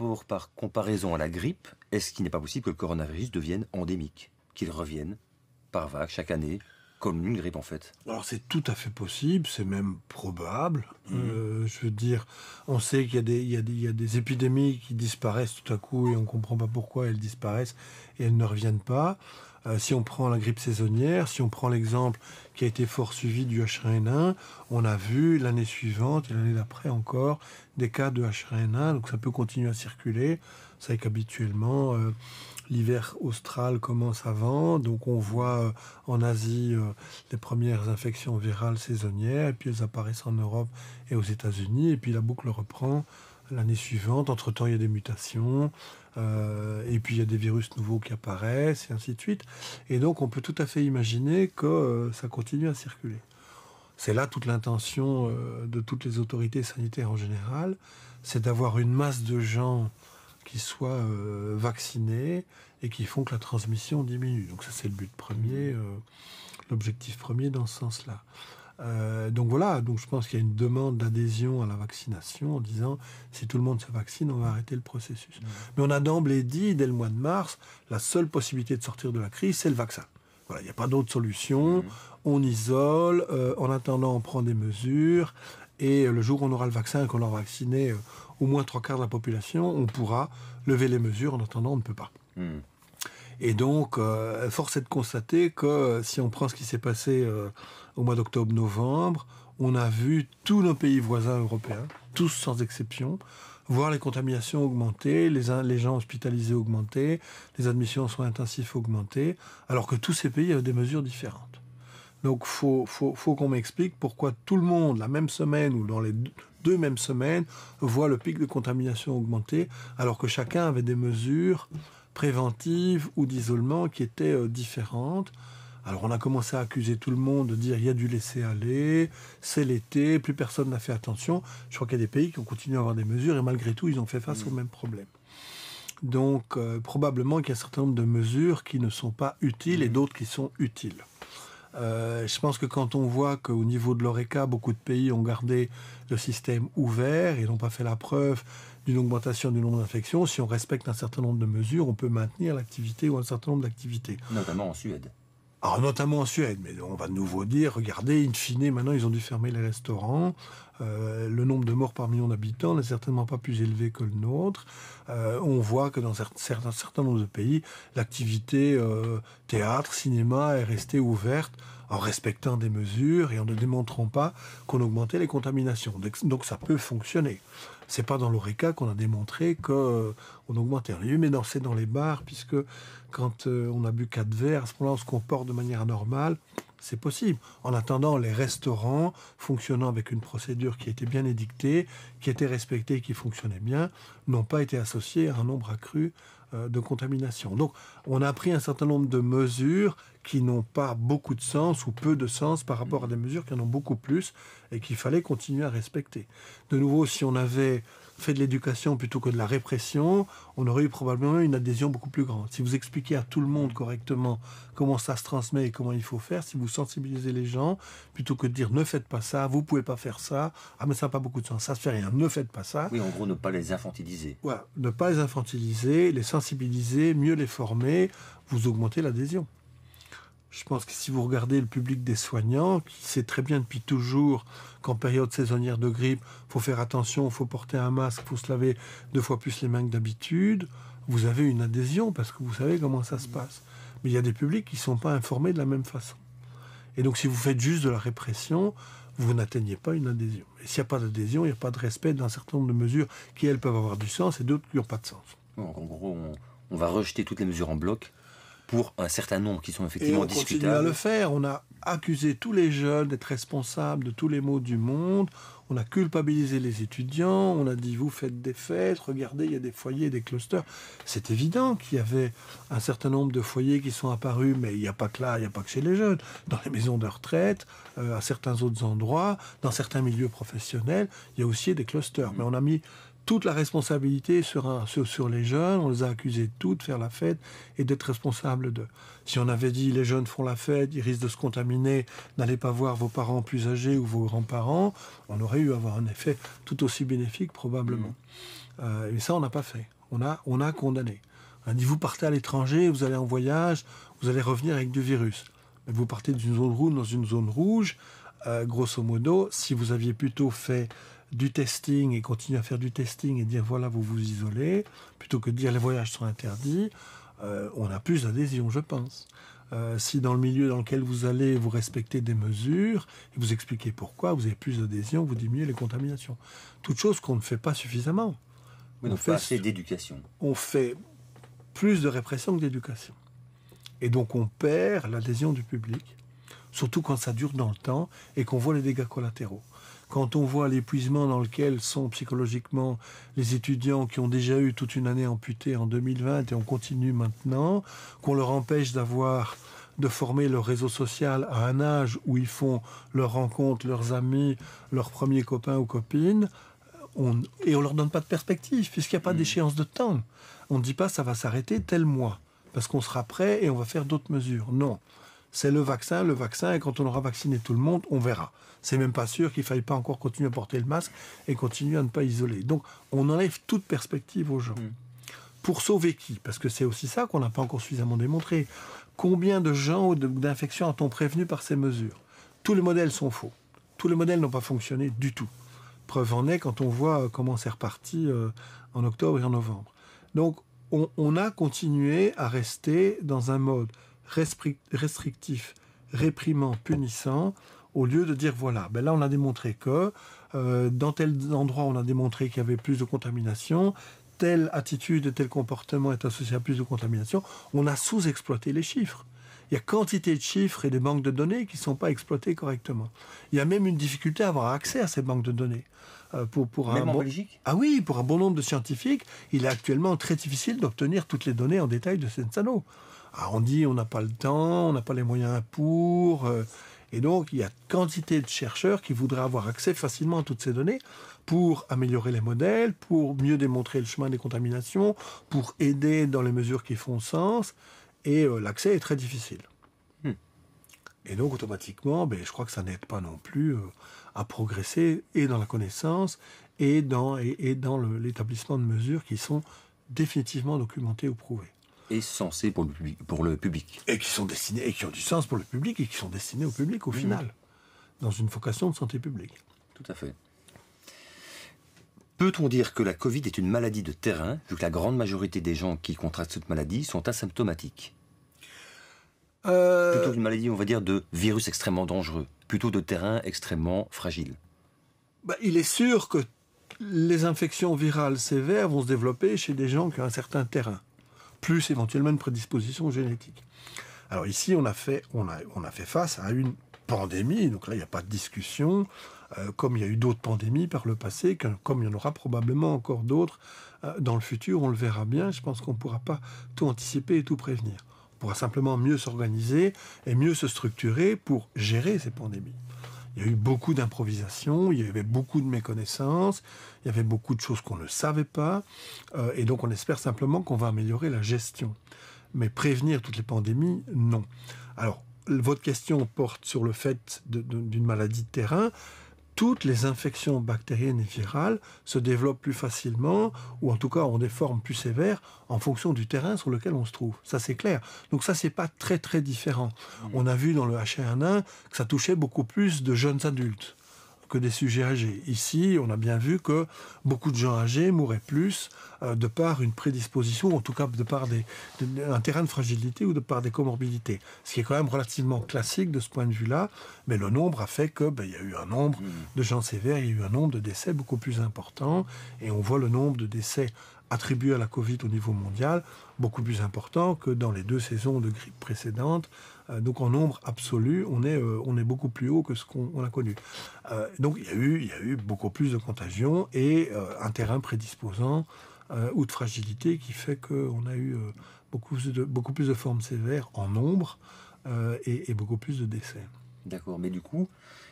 comparaison à la grippe, est-ce qu'il n'est pas possible que le coronavirus devienne endémique, qu'il revienne par vague chaque année, comme une grippe en fait? Alors c'est tout à fait possible, c'est même probable. Je veux dire, on sait qu'il y a des épidémies qui disparaissent tout à coup et on ne comprend pas pourquoi elles disparaissent et elles ne reviennent pas. Si on prend la grippe saisonnière, si on prend l'exemple qui a été fort suivi du H1N1, on a vu l'année suivante et l'année d'après encore des cas de H1N1, donc ça peut continuer à circuler. Vous savez qu'habituellement, l'hiver austral commence avant, donc on voit en Asie les premières infections virales saisonnières, et puis elles apparaissent en Europe et aux États-Unis, et puis la boucle reprend l'année suivante. Entre-temps, il y a des mutations, et puis il y a des virus nouveaux qui apparaissent, et ainsi de suite. Et donc, on peut tout à fait imaginer que ça continue à circuler. C'est là toute l'intention de toutes les autorités sanitaires en général, c'est d'avoir une masse de gens qui soient vaccinés et qui font que la transmission diminue. Donc ça, c'est le but premier, l'objectif premier dans ce sens-là. Donc voilà, donc je pense qu'il y a une demande d'adhésion à la vaccination en disant si tout le monde se vaccine, on va arrêter le processus. Mais on a d'emblée dit, dès le mois de mars, la seule possibilité de sortir de la crise, c'est le vaccin. Voilà, il n'y a pas d'autre solution. On isole, en attendant, on prend des mesures, et le jour où on aura le vaccin et qu'on aura vacciné au moins 3/4 de la population, on pourra lever les mesures. En attendant, on ne peut pas. Et donc, force est de constater que si on prend ce qui s'est passé au mois d'octobre-novembre, on a vu tous nos pays voisins européens, tous sans exception, voir les contaminations augmenter, les gens hospitalisés augmenter, les admissions en soins intensifs augmenter, alors que tous ces pays avaient des mesures différentes. Donc, faut qu'on m'explique pourquoi tout le monde, la même semaine ou dans les deux mêmes semaines, voit le pic de contamination augmenter, alors que chacun avait des mesures préventives ou d'isolement qui étaient différentes. Alors, on a commencé à accuser tout le monde de dire il y a du laisser-aller, c'est l'été, plus personne n'a fait attention. Je crois qu'il y a des pays qui ont continué à avoir des mesures et malgré tout, ils ont fait face au même problème. Donc, probablement qu'il y a un certain nombre de mesures qui ne sont pas utiles et d'autres qui sont utiles. Je pense que quand on voit qu'au niveau de l'ORECA, beaucoup de pays ont gardé le système ouvert et n'ont pas fait la preuve d'une augmentation du nombre d'infections, si on respecte un certain nombre de mesures, on peut maintenir l'activité ou un certain nombre d'activités. Notamment en Suède. Alors, notamment en Suède, mais on va de nouveau dire, regardez, in fine, maintenant ils ont dû fermer les restaurants. Le nombre de morts par million d'habitants n'est certainement pas plus élevé que le nôtre. On voit que dans un certain nombre de pays, l'activité théâtre, cinéma est restée ouverte en respectant des mesures et en ne démontrant pas qu'on augmentait les contaminations. Donc ça peut fonctionner. C'est pas dans l'ORECA qu'on a démontré qu'on augmentait. On a dit, mais non, c'est dans les bars, puisque quand on a bu 4 verres, à ce moment-là, on se comporte de manière anormale. C'est possible. En attendant, les restaurants, fonctionnant avec une procédure qui était bien édictée, qui était respectée, qui fonctionnait bien, n'ont pas été associés à un nombre accru de contamination. Donc, on a pris un certain nombre de mesures qui n'ont pas beaucoup de sens ou peu de sens par rapport à des mesures qui en ont beaucoup plus et qu'il fallait continuer à respecter. De nouveau, si on avait fait de l'éducation plutôt que de la répression, on aurait eu probablement une adhésion beaucoup plus grande. Si vous expliquez à tout le monde correctement comment ça se transmet et comment il faut faire, si vous sensibilisez les gens, plutôt que de dire ne faites pas ça, vous pouvez pas faire ça, ah mais ça n'a pas beaucoup de sens, ça se fait rien, ne faites pas ça. Oui, en gros, ne pas les infantiliser. Voilà, ne pas les infantiliser, les sensibiliser, mieux les former, vous augmentez l'adhésion. Je pense que si vous regardez le public des soignants, qui sait très bien depuis toujours qu'en période saisonnière de grippe, il faut faire attention, il faut porter un masque, il faut se laver 2 fois plus les mains que d'habitude, vous avez une adhésion parce que vous savez comment ça se passe. Mais il y a des publics qui ne sont pas informés de la même façon. Et donc si vous faites juste de la répression, vous n'atteignez pas une adhésion. Et s'il n'y a pas d'adhésion, il n'y a pas de respect d'un certain nombre de mesures qui, elles, peuvent avoir du sens et d'autres qui n'ont pas de sens. Donc, en gros, on va rejeter toutes les mesures en bloc pour un certain nombre qui sont effectivement discutables. Et on continue à le faire. On a accusé tous les jeunes d'être responsables de tous les maux du monde. On a culpabilisé les étudiants. On a dit, vous faites des fêtes. Regardez, il y a des foyers, des clusters. C'est évident qu'il y avait un certain nombre de foyers qui sont apparus, mais il n'y a pas que là, il n'y a pas que chez les jeunes. Dans les maisons de retraite, à certains autres endroits, dans certains milieux professionnels, il y a aussi des clusters. Mais on a mis toute la responsabilité sur les jeunes, on les a accusés de tout, de faire la fête et d'être responsables d'eux. Si on avait dit les jeunes font la fête, ils risquent de se contaminer, n'allez pas voir vos parents plus âgés ou vos grands-parents, on aurait eu à avoir un effet tout aussi bénéfique probablement. Et ça, on n'a pas fait. On a condamné. On a dit vous partez à l'étranger, vous allez en voyage, vous allez revenir avec du virus. Mais vous partez d'une zone rouge dans une zone rouge, grosso modo, si vous aviez plutôt fait du testing et continuer à faire du testing et dire voilà, vous vous isolez, plutôt que de dire les voyages sont interdits, on a plus d'adhésion, je pense. Si dans le milieu dans lequel vous allez, vous respectez des mesures et vous expliquez pourquoi, vous avez plus d'adhésion, vous diminuez les contaminations. Toute chose qu'on ne fait pas suffisamment. Oui, on fait assez d'éducation. On fait plus de répression que d'éducation. Et donc on perd l'adhésion du public, surtout quand ça dure dans le temps et qu'on voit les dégâts collatéraux. Quand on voit l'épuisement dans lequel sont psychologiquement les étudiants qui ont déjà eu toute une année amputée en 2020 et on continue maintenant, qu'on leur empêche de former leur réseau social à un âge où ils font leurs rencontres, leurs amis, leurs premiers copains ou copines, et on leur donne pas de perspective, puisqu'il n'y a pas d'échéance de temps. On ne dit pas ça va s'arrêter tel mois, parce qu'on sera prêt et on va faire d'autres mesures. Non. C'est le vaccin, et quand on aura vacciné tout le monde, on verra. C'est même pas sûr qu'il ne faille pas encore continuer à porter le masque et continuer à ne pas isoler. Donc, on enlève toute perspective aux gens. Pour sauver qui? Parce que c'est aussi ça qu'on n'a pas encore suffisamment démontré. Combien de gens ou d'infections a-t-on prévenu par ces mesures? Tous les modèles sont faux. Tous les modèles n'ont pas fonctionné du tout. Preuve en est quand on voit comment c'est reparti en octobre et en novembre. Donc, on a continué à rester dans un mode restrictif, réprimant, punissant, au lieu de dire voilà, ben là on a démontré que dans tel endroit on a démontré qu'il y avait plus de contamination, telle attitude et tel comportement est associé à plus de contamination, on a sous-exploité les chiffres. il y a quantité de chiffres et des banques de données qui ne sont pas exploitées correctement. Il y a même une difficulté à avoir accès à ces banques de données. Même en Belgique ? Ah oui, pour un bon nombre de scientifiques, il est actuellement très difficile d'obtenir toutes les données en détail de Sensano. Alors on dit on n'a pas le temps, on n'a pas les moyens pour... et donc il y a quantité de chercheurs qui voudraient avoir accès facilement à toutes ces données pour améliorer les modèles, pour mieux démontrer le chemin des contaminations, pour aider dans les mesures qui font sens, et l'accès est très difficile. Et donc automatiquement, je crois que ça n'aide pas non plus à progresser et dans la connaissance et dans l'établissement de mesures qui sont définitivement documentées ou prouvées. Et censées pour le public. Et qui sont destinées, et qui ont du sens pour le public et qui sont destinées au public au final, dans une vocation de santé publique. Tout à fait. Peut-on dire que la Covid est une maladie de terrain, vu que la grande majorité des gens qui contractent cette maladie sont asymptomatiques ? Plutôt une maladie, on va dire, de virus extrêmement dangereux, plutôt de terrain extrêmement fragile. Il est sûr que les infections virales sévères vont se développer chez des gens qui ont un certain terrain, plus éventuellement une prédisposition génétique. Alors ici, on a fait face à une pandémie, donc là, il n'y a pas de discussion, comme il y a eu d'autres pandémies par le passé, comme il y en aura probablement encore d'autres dans le futur, on le verra bien, je pense qu'on ne pourra pas tout anticiper et tout prévenir. On pourra simplement mieux s'organiser et mieux se structurer pour gérer ces pandémies. Il y a eu beaucoup d'improvisation, il y avait beaucoup de méconnaissances, il y avait beaucoup de choses qu'on ne savait pas, et donc on espère simplement qu'on va améliorer la gestion. Mais prévenir toutes les pandémies, non. Alors, votre question porte sur le fait d'une maladie de terrain. Toutes les infections bactériennes et virales se développent plus facilement, ou en tout cas ont des formes plus sévères, en fonction du terrain sur lequel on se trouve. Ça, c'est clair. Donc ça, c'est pas très, très différent. On a vu dans le H1N1 que ça touchait beaucoup plus de jeunes adultes que des sujets âgés. Ici, on a bien vu que beaucoup de gens âgés mouraient plus de par une prédisposition, en tout cas de par un terrain de fragilité ou de par des comorbidités. Ce qui est quand même relativement classique de ce point de vue-là, mais le nombre a fait que il y a eu un nombre de gens sévères, il y a eu un nombre de décès beaucoup plus important, et on voit le nombre de décès attribués à la Covid au niveau mondial beaucoup plus important que dans les 2 saisons de grippe précédentes. Donc en nombre absolu, on est beaucoup plus haut que ce qu'on a connu. Donc il y a eu beaucoup plus de contagions et un terrain prédisposant ou de fragilité qui fait qu'on a eu beaucoup plus de formes sévères en nombre et beaucoup plus de décès. D'accord, mais du coup,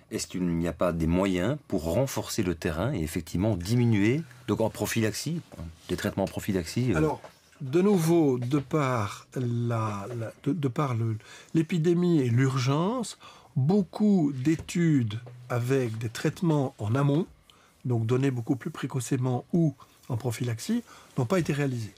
est-ce qu'il n'y a pas des moyens pour renforcer le terrain et effectivement diminuer, donc en prophylaxie, des traitements en prophylaxie Alors, de nouveau, de par l'épidémie et l'urgence, beaucoup d'études avec des traitements en amont, donc donnés beaucoup plus précocement ou en prophylaxie, n'ont pas été réalisées.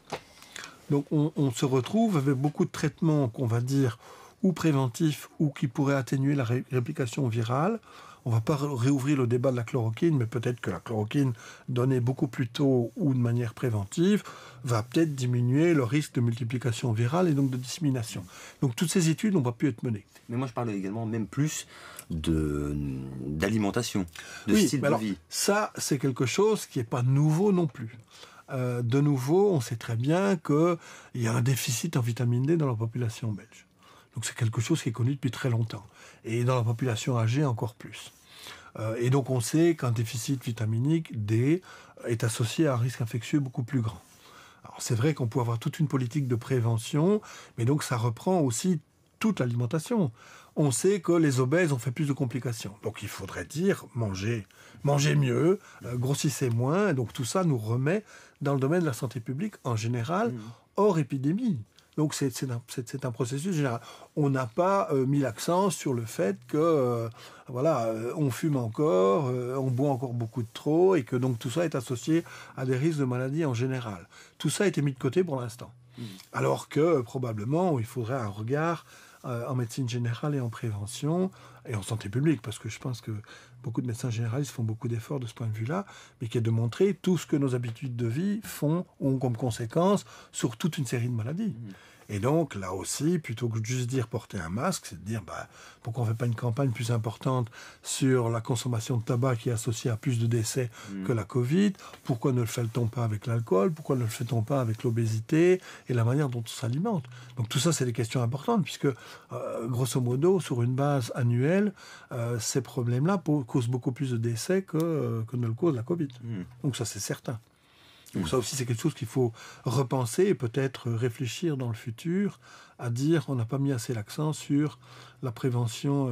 Donc on se retrouve avec beaucoup de traitements qu'on va dire ou préventifs ou qui pourraient atténuer la réplication virale. On ne va pas réouvrir le débat de la chloroquine, mais peut-être que la chloroquine donnée beaucoup plus tôt ou de manière préventive va peut-être diminuer le risque de multiplication virale et donc de dissémination. Donc toutes ces études n'ont pas pu être menées. Mais moi je parle également même plus d'alimentation, de style de vie. Ça, c'est quelque chose qui n'est pas nouveau non plus. De nouveau, on sait très bien qu'il y a un déficit en vitamine D dans la population belge. Donc c'est quelque chose qui est connu depuis très longtemps. Et dans la population âgée, encore plus. Et donc on sait qu'un déficit vitaminique D est associé à un risque infectieux beaucoup plus grand. Alors c'est vrai qu'on peut avoir toute une politique de prévention, mais donc ça reprend aussi toute l'alimentation. On sait que les obèses ont fait plus de complications. Donc il faudrait dire mangez mieux, grossissez moins. Donc tout ça nous remet dans le domaine de la santé publique en général, hors épidémie. Donc c'est un processus général. On n'a pas mis l'accent sur le fait que on fume encore, on boit encore beaucoup de trop, et que donc tout ça est associé à des risques de maladies en général. Tout ça a été mis de côté pour l'instant. Alors que probablement il faudrait un regard en médecine générale et en prévention et en santé publique, parce que je pense que beaucoup de médecins généralistes font beaucoup d'efforts de ce point de vue-là, mais qui est de montrer tout ce que nos habitudes de vie ont comme conséquence sur toute une série de maladies. Et donc, là aussi, plutôt que de juste dire porter un masque, c'est de dire pourquoi on ne fait pas une campagne plus importante sur la consommation de tabac qui est associée à plus de décès que la Covid? Pourquoi ne le fait-on pas avec l'alcool? Pourquoi ne le fait-on pas avec l'obésité et la manière dont on s'alimente? Donc tout ça, c'est des questions importantes, puisque grosso modo, sur une base annuelle, ces problèmes-là causent beaucoup plus de décès que ne le cause la Covid. Donc ça, c'est certain. Donc ça aussi, c'est quelque chose qu'il faut repenser et peut-être réfléchir dans le futur à dire on n'a pas mis assez l'accent sur la prévention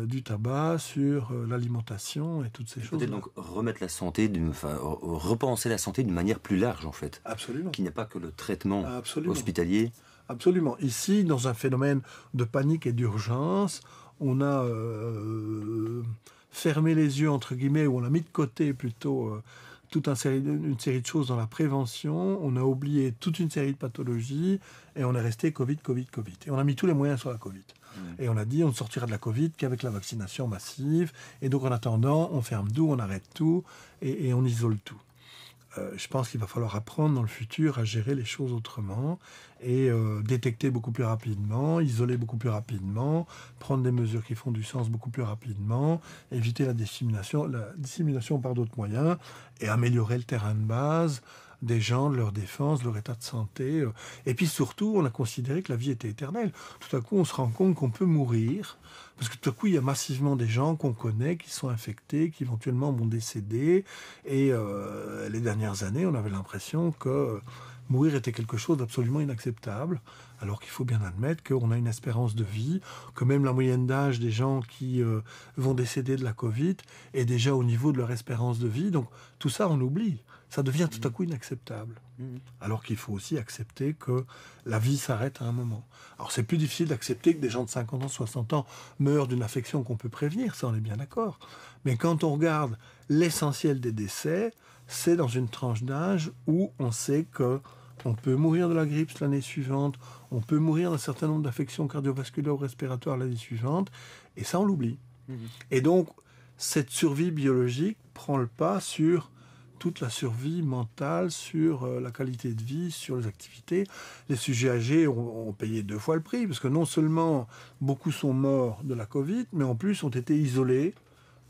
du tabac, sur l'alimentation et toutes ces choses. Peut-être donc remettre la santé, repenser la santé d'une manière plus large en fait. Absolument. Qui n'est pas que le traitement Absolument. hospitalier. Absolument. Ici, dans un phénomène de panique et d'urgence, on a fermé les yeux, entre guillemets, ou on a mis de côté plutôt toute une série de choses dans la prévention. On a oublié toute une série de pathologies et on est resté Covid. Et on a mis tous les moyens sur la Covid. Et on a dit on ne sortira de la Covid qu'avec la vaccination massive. Et donc en attendant, on ferme tout, on arrête tout et on isole tout. Je pense qu'il va falloir apprendre dans le futur à gérer les choses autrement et détecter beaucoup plus rapidement, isoler beaucoup plus rapidement, prendre des mesures qui font du sens beaucoup plus rapidement, éviter la dissémination par d'autres moyens et améliorer le terrain de base des gens, de leur défense, de leur état de santé. Et puis surtout, on a considéré que la vie était éternelle. Tout à coup, on se rend compte qu'on peut mourir, parce que tout à coup, il y a massivement des gens qu'on connaît qui sont infectés, qui éventuellement vont décéder. Et les dernières années, on avait l'impression que mourir était quelque chose d'absolument inacceptable, alors qu'il faut bien admettre qu'on a une espérance de vie, que même la moyenne d'âge des gens qui vont décéder de la Covid est déjà au niveau de leur espérance de vie. Donc tout ça, on oublie. Ça devient tout à coup inacceptable. Alors qu'il faut aussi accepter que la vie s'arrête à un moment. Alors c'est plus difficile d'accepter que des gens de 50 ans, 60 ans meurent d'une affection qu'on peut prévenir, ça on est bien d'accord. Mais quand on regarde l'essentiel des décès, c'est dans une tranche d'âge où on sait que on peut mourir de la grippe l'année suivante, on peut mourir d'un certain nombre d'affections cardiovasculaires ou respiratoires l'année suivante, et ça on l'oublie. Et donc cette survie biologique prend le pas sur toute la survie mentale, sur la qualité de vie, sur les activités. Les sujets âgés ont payé 2 fois le prix, parce que non seulement beaucoup sont morts de la Covid, mais en plus ont été isolés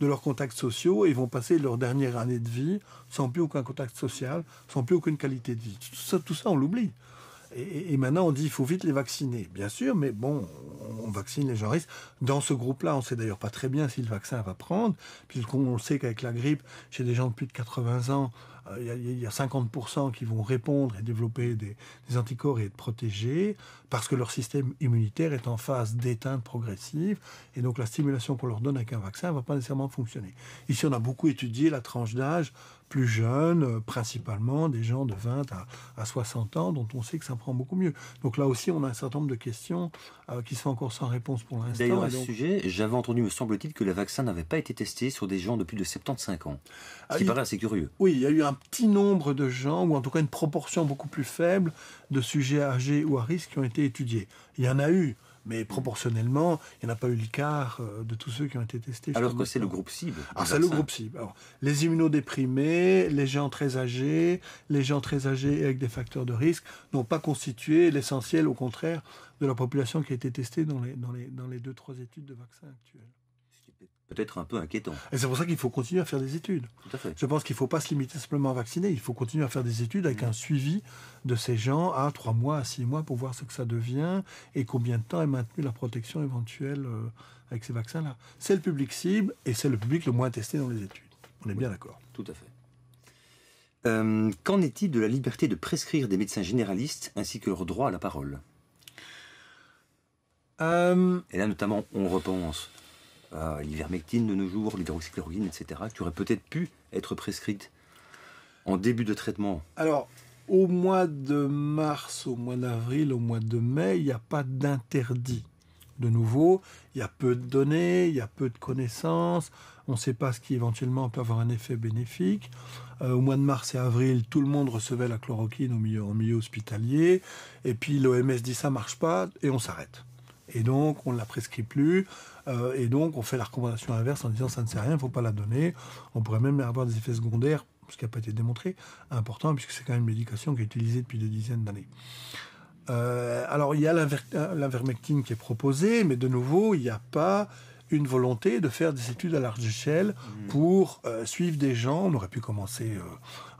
de leurs contacts sociaux et vont passer leur dernière année de vie sans plus aucun contact social, sans plus aucune qualité de vie. Tout ça on l'oublie. Et maintenant, on dit qu'il faut vite les vacciner. Bien sûr, mais bon, on vaccine les gens à risque. Dans ce groupe-là, on ne sait d'ailleurs pas très bien si le vaccin va prendre, puisqu'on sait qu'avec la grippe, chez des gens de plus de 80 ans, il y a 50% qui vont répondre et développer des anticorps et être protégés, parce que leur système immunitaire est en phase d'éteinte progressive, et donc la stimulation qu'on leur donne avec un vaccin ne va pas nécessairement fonctionner. Ici, on a beaucoup étudié la tranche d'âge plus jeunes, principalement des gens de 20 à 60 ans, dont on sait que ça prend beaucoup mieux. Donc là aussi, on a un certain nombre de questions qui sont encore sans réponse pour l'instant. D'ailleurs, à ce sujet, j'avais entendu, me semble-t-il, que le vaccin n'avait pas été testé sur des gens de plus de 75 ans. Ce qui paraît assez curieux. Oui, il y a eu un petit nombre de gens, ou en tout cas une proportion beaucoup plus faible de sujets âgés ou à risque qui ont été étudiés. Il y en a eu, mais proportionnellement, il n'y en a pas eu le quart de tous ceux qui ont été testés. Alors que c'est le groupe cible. Alors c'est le groupe cible. Alors, les immunodéprimés, les gens très âgés et avec des facteurs de risque n'ont pas constitué l'essentiel, au contraire, de la population qui a été testée dans les 2-3 études de vaccins actuelles. Peut-être un peu inquiétant. Et c'est pour ça qu'il faut continuer à faire des études. Tout à fait. Je pense qu'il ne faut pas se limiter simplement à vacciner. Il faut continuer à faire des études avec un suivi de ces gens à 3 mois, à 6 mois pour voir ce que ça devient et combien de temps est maintenue la protection éventuelle avec ces vaccins-là. C'est le public cible et c'est le public le moins testé dans les études. On est bien d'accord. Tout à fait. Qu'en est-il de la liberté de prescrire des médecins généralistes ainsi que leur droit à la parole? Et là, notamment, on repense l'ivermectine de nos jours, l'hydroxychloroquine, etc., qui aurait peut-être pu être prescrite en début de traitement. Alors, au mois de mars, au mois d'avril, au mois de mai, il n'y a pas d'interdit. De nouveau, il y a peu de données, il y a peu de connaissances, on ne sait pas ce qui éventuellement peut avoir un effet bénéfique. Au mois de mars et avril, tout le monde recevait la chloroquine en milieu hospitalier, et puis l'OMS dit ça ne marche pas, et on s'arrête. Et donc, on ne la prescrit plus, et donc on fait la recommandation inverse en disant ça ne sert à rien, il ne faut pas la donner. On pourrait même avoir des effets secondaires, ce qui n'a pas été démontré, important, puisque c'est quand même une médication qui est utilisée depuis des dizaines d'années. Alors, il y a l'invermectine qui est proposée, mais de nouveau, il n'y a pas une volonté de faire des études à large échelle pour suivre des gens. On aurait pu commencer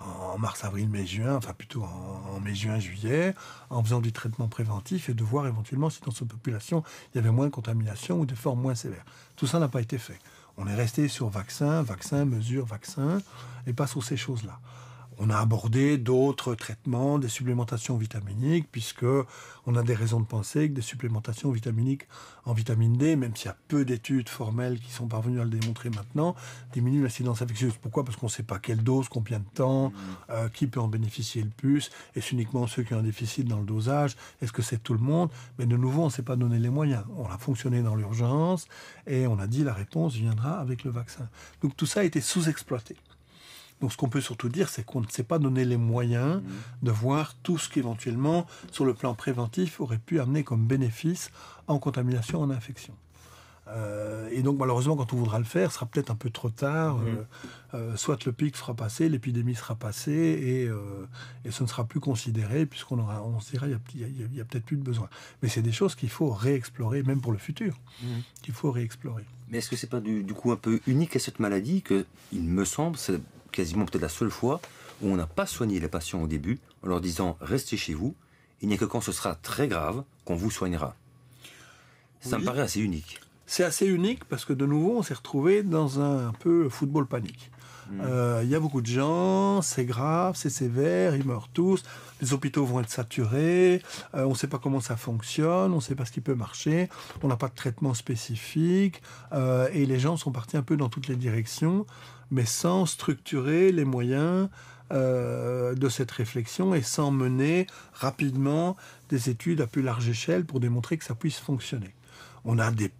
en mars, avril, mai, juin, enfin plutôt en mai, juin, juillet, en faisant du traitement préventif et de voir éventuellement si dans cette population, il y avait moins de contamination ou des formes moins sévères. Tout ça n'a pas été fait. On est resté sur vaccin, mesure, vaccin, et pas sur ces choses-là. On a abordé d'autres traitements, des supplémentations vitaminiques, puisque on a des raisons de penser que des supplémentations vitaminiques en vitamine D, même s'il y a peu d'études formelles qui sont parvenues à le démontrer maintenant, diminuent l'incidence infectieuse. Pourquoi ? Parce qu'on ne sait pas quelle dose, combien de temps, qui peut en bénéficier le plus. Est-ce uniquement ceux qui ont un déficit dans le dosage ? Est-ce que c'est tout le monde ? Mais de nouveau, on ne s'est pas donné les moyens. On a fonctionné dans l'urgence et on a dit la réponse viendra avec le vaccin. Donc tout ça a été sous-exploité. Donc ce qu'on peut surtout dire, c'est qu'on ne s'est pas donné les moyens de voir tout ce qu'éventuellement, sur le plan préventif, aurait pu amener comme bénéfice en contamination, en infection. Et donc malheureusement, quand on voudra le faire, ce sera peut-être un peu trop tard. Soit le pic sera passé, l'épidémie sera passée et ce ne sera plus considéré puisqu'on se dira il y a peut-être plus de besoin. Mais c'est des choses qu'il faut réexplorer, même pour le futur, qu'il faut réexplorer. Mais est-ce que c'est pas du coup un peu unique à cette maladie que, il me semble, c'est quasiment peut-être la seule fois où on n'a pas soigné les patients au début en leur disant restez chez vous, il n'y a que quand ce sera très grave qu'on vous soignera. Ça me paraît assez unique. C'est assez unique parce que de nouveau on s'est retrouvé dans un peu football panique. Il y a beaucoup de gens, c'est grave, c'est sévère, ils meurent tous, les hôpitaux vont être saturés, on ne sait pas comment ça fonctionne, on ne sait pas ce qui peut marcher, on n'a pas de traitement spécifique, et les gens sont partis un peu dans toutes les directions, mais sans structurer les moyens de cette réflexion et sans mener rapidement des études à plus large échelle pour démontrer que ça puisse fonctionner. On a des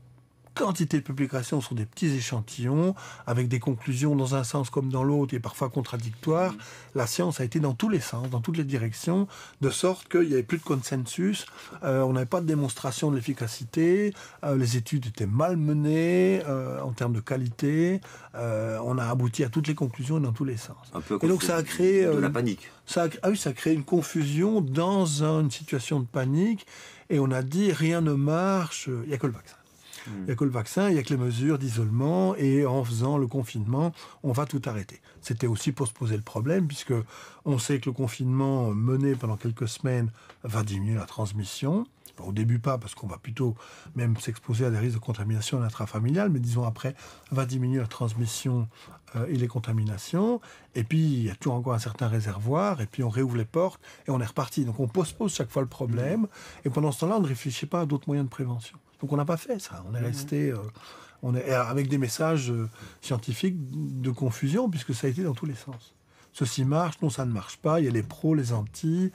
quantité de publications sur des petits échantillons, avec des conclusions dans un sens comme dans l'autre, et parfois contradictoires. La science a été dans tous les sens, dans toutes les directions, de sorte qu'il n'y avait plus de consensus, on n'avait pas de démonstration de l'efficacité, les études étaient mal menées en termes de qualité, on a abouti à toutes les conclusions dans tous les sens. Et donc ça a créé... de la panique. Ça a créé une confusion dans une situation de panique, et on a dit rien ne marche, il n'y a que le vaccin. Il n'y a que le vaccin, il n'y a que les mesures d'isolement, et en faisant le confinement, on va tout arrêter. C'était aussi pour se poser le problème, puisque on sait que le confinement mené pendant quelques semaines va diminuer la transmission. Au début pas, parce qu'on va plutôt même s'exposer à des risques de contamination intrafamiliale, mais disons après, va diminuer la transmission et les contaminations. Et puis, il y a toujours encore un certain réservoir, et puis on réouvre les portes, et on est reparti. Donc on postpose chaque fois le problème, et pendant ce temps-là, on ne réfléchit pas à d'autres moyens de prévention. Donc on n'a pas fait ça. On est resté avec des messages scientifiques de confusion, puisque ça a été dans tous les sens. Ceci marche, non, ça ne marche pas. Il y a les pros, les anti.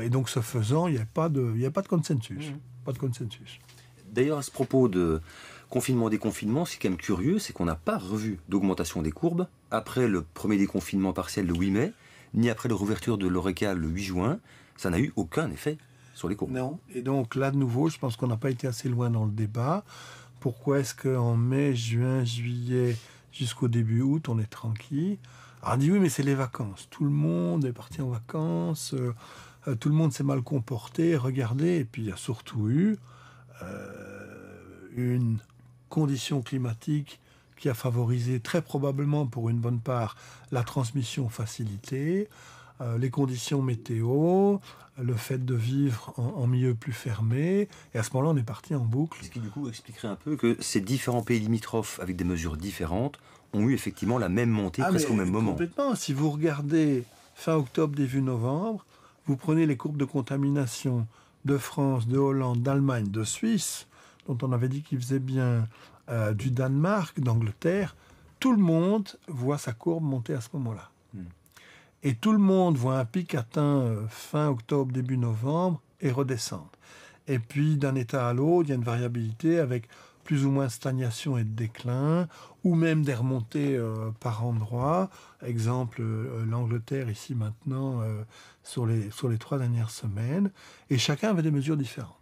Et donc, ce faisant, il n'y a pas de consensus. Pas de consensus. D'ailleurs, à ce propos de confinement-déconfinement, ce qui est quand même curieux, c'est qu'on n'a pas revu d'augmentation des courbes après le premier déconfinement partiel le 8 mai, ni après la réouverture de l'Horeca le 8 juin. Ça n'a eu aucun effet sur les courbes. Non. Et donc, là, de nouveau, je pense qu'on n'a pas été assez loin dans le débat. Pourquoi est-ce qu'en mai, juin, juillet, jusqu'au début août, on est tranquille ? Alors on dit oui, mais c'est les vacances. Tout le monde est parti en vacances, tout le monde s'est mal comporté, regardez. Et puis il y a surtout eu une condition climatique qui a favorisé très probablement pour une bonne part la transmission facilitée, les conditions météo, le fait de vivre en milieu plus fermé. Et à ce moment-là, on est parti en boucle. Ce qui du coup expliquerait un peu que ces différents pays limitrophes avec des mesures différentes ont eu effectivement la même montée presque au même moment. Complètement. Si vous regardez fin octobre, début novembre, vous prenez les courbes de contamination de France, de Hollande, d'Allemagne, de Suisse, dont on avait dit qu'ils faisaient bien, du Danemark, d'Angleterre, tout le monde voit sa courbe monter à ce moment-là. Et tout le monde voit un pic atteint fin octobre, début novembre et redescendre. Et puis d'un état à l'autre, il y a une variabilité avec plus ou moins stagnation et de déclin, ou même des remontées par endroits. Exemple, l'Angleterre ici maintenant sur les 3 dernières semaines. Et chacun avait des mesures différentes.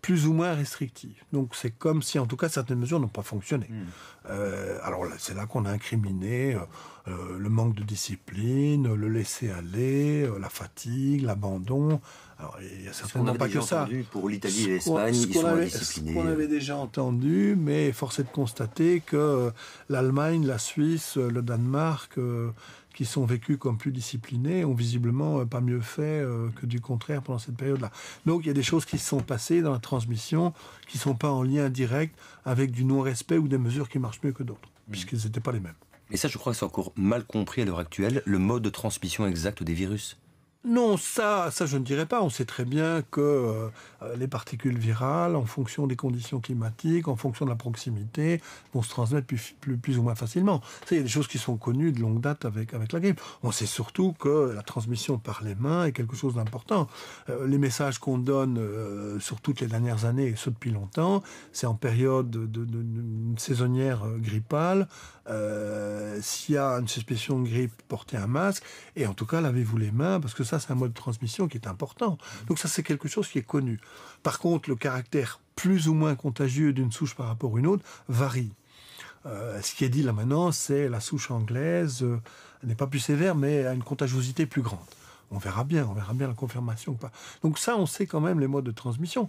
plus ou moins restrictives. Donc c'est comme si, en tout cas, certaines mesures n'ont pas fonctionné. Alors là, c'est là qu'on a incriminé le manque de discipline, le laisser-aller, la fatigue, l'abandon. Alors il n'y a certainement pas que ça. Pour l'Italie et l'Espagne, ils sont indisciplinés. Ce qu'on avait déjà entendu, mais force est de constater que l'Allemagne, la Suisse, le Danemark, qui sont vécus comme plus disciplinés, ont visiblement pas mieux fait que du contraire pendant cette période-là. Donc il y a des choses qui se sont passées dans la transmission qui ne sont pas en lien direct avec du non-respect ou des mesures qui marchent mieux que d'autres, puisqu'ils n'étaient pas les mêmes. Et ça, je crois que c'est encore mal compris à l'heure actuelle, le mode de transmission exact des virus. Non, ça je ne dirais pas. On sait très bien que les particules virales, en fonction des conditions climatiques, en fonction de la proximité, vont se transmettre plus ou moins facilement. Il y a des choses qui sont connues de longue date avec la grippe. On sait surtout que la transmission par les mains est quelque chose d'important. Les messages qu'on donne sur toutes les dernières années, et ceux depuis longtemps, c'est en période de saisonnière grippale. S'il y a une suspicion de grippe, portez un masque. Et en tout cas, lavez-vous les mains, parce que ça, c'est un mode de transmission qui est important. Donc ça, c'est quelque chose qui est connu. Par contre, le caractère plus ou moins contagieux d'une souche par rapport à une autre varie. Ce qui est dit là maintenant, c'est la souche anglaise n'est pas plus sévère, mais a une contagiosité plus grande. On verra bien la confirmation ou pas. Donc ça, on sait quand même les modes de transmission.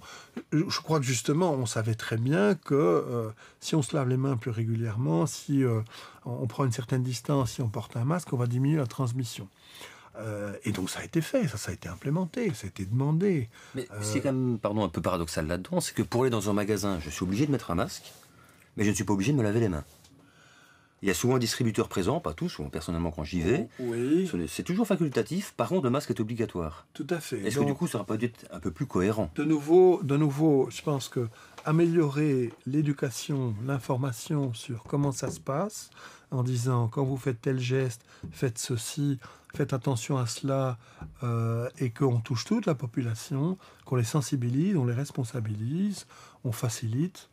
Je crois que justement, on savait très bien que si on se lave les mains plus régulièrement, si on prend une certaine distance, si on porte un masque, on va diminuer la transmission. Et donc ça a été fait, ça a été implémenté, ça a été demandé. Mais c'est quand même, un peu paradoxal là-dedans, c'est que pour aller dans un magasin, je suis obligé de mettre un masque, mais je ne suis pas obligé de me laver les mains. Il y a souvent un distributeur présent, pas tous, personnellement quand j'y vais. Oui. C'est toujours facultatif, par contre le masque est obligatoire. Tout à fait. Est-ce que du coup ça n'aurait pas dû être un peu plus cohérent ? De nouveau, je pense que améliorer l'éducation, l'information sur comment ça se passe, en disant quand vous faites tel geste, faites ceci, faites attention à cela, et qu'on touche toute la population, qu'on les sensibilise, on les responsabilise, on facilite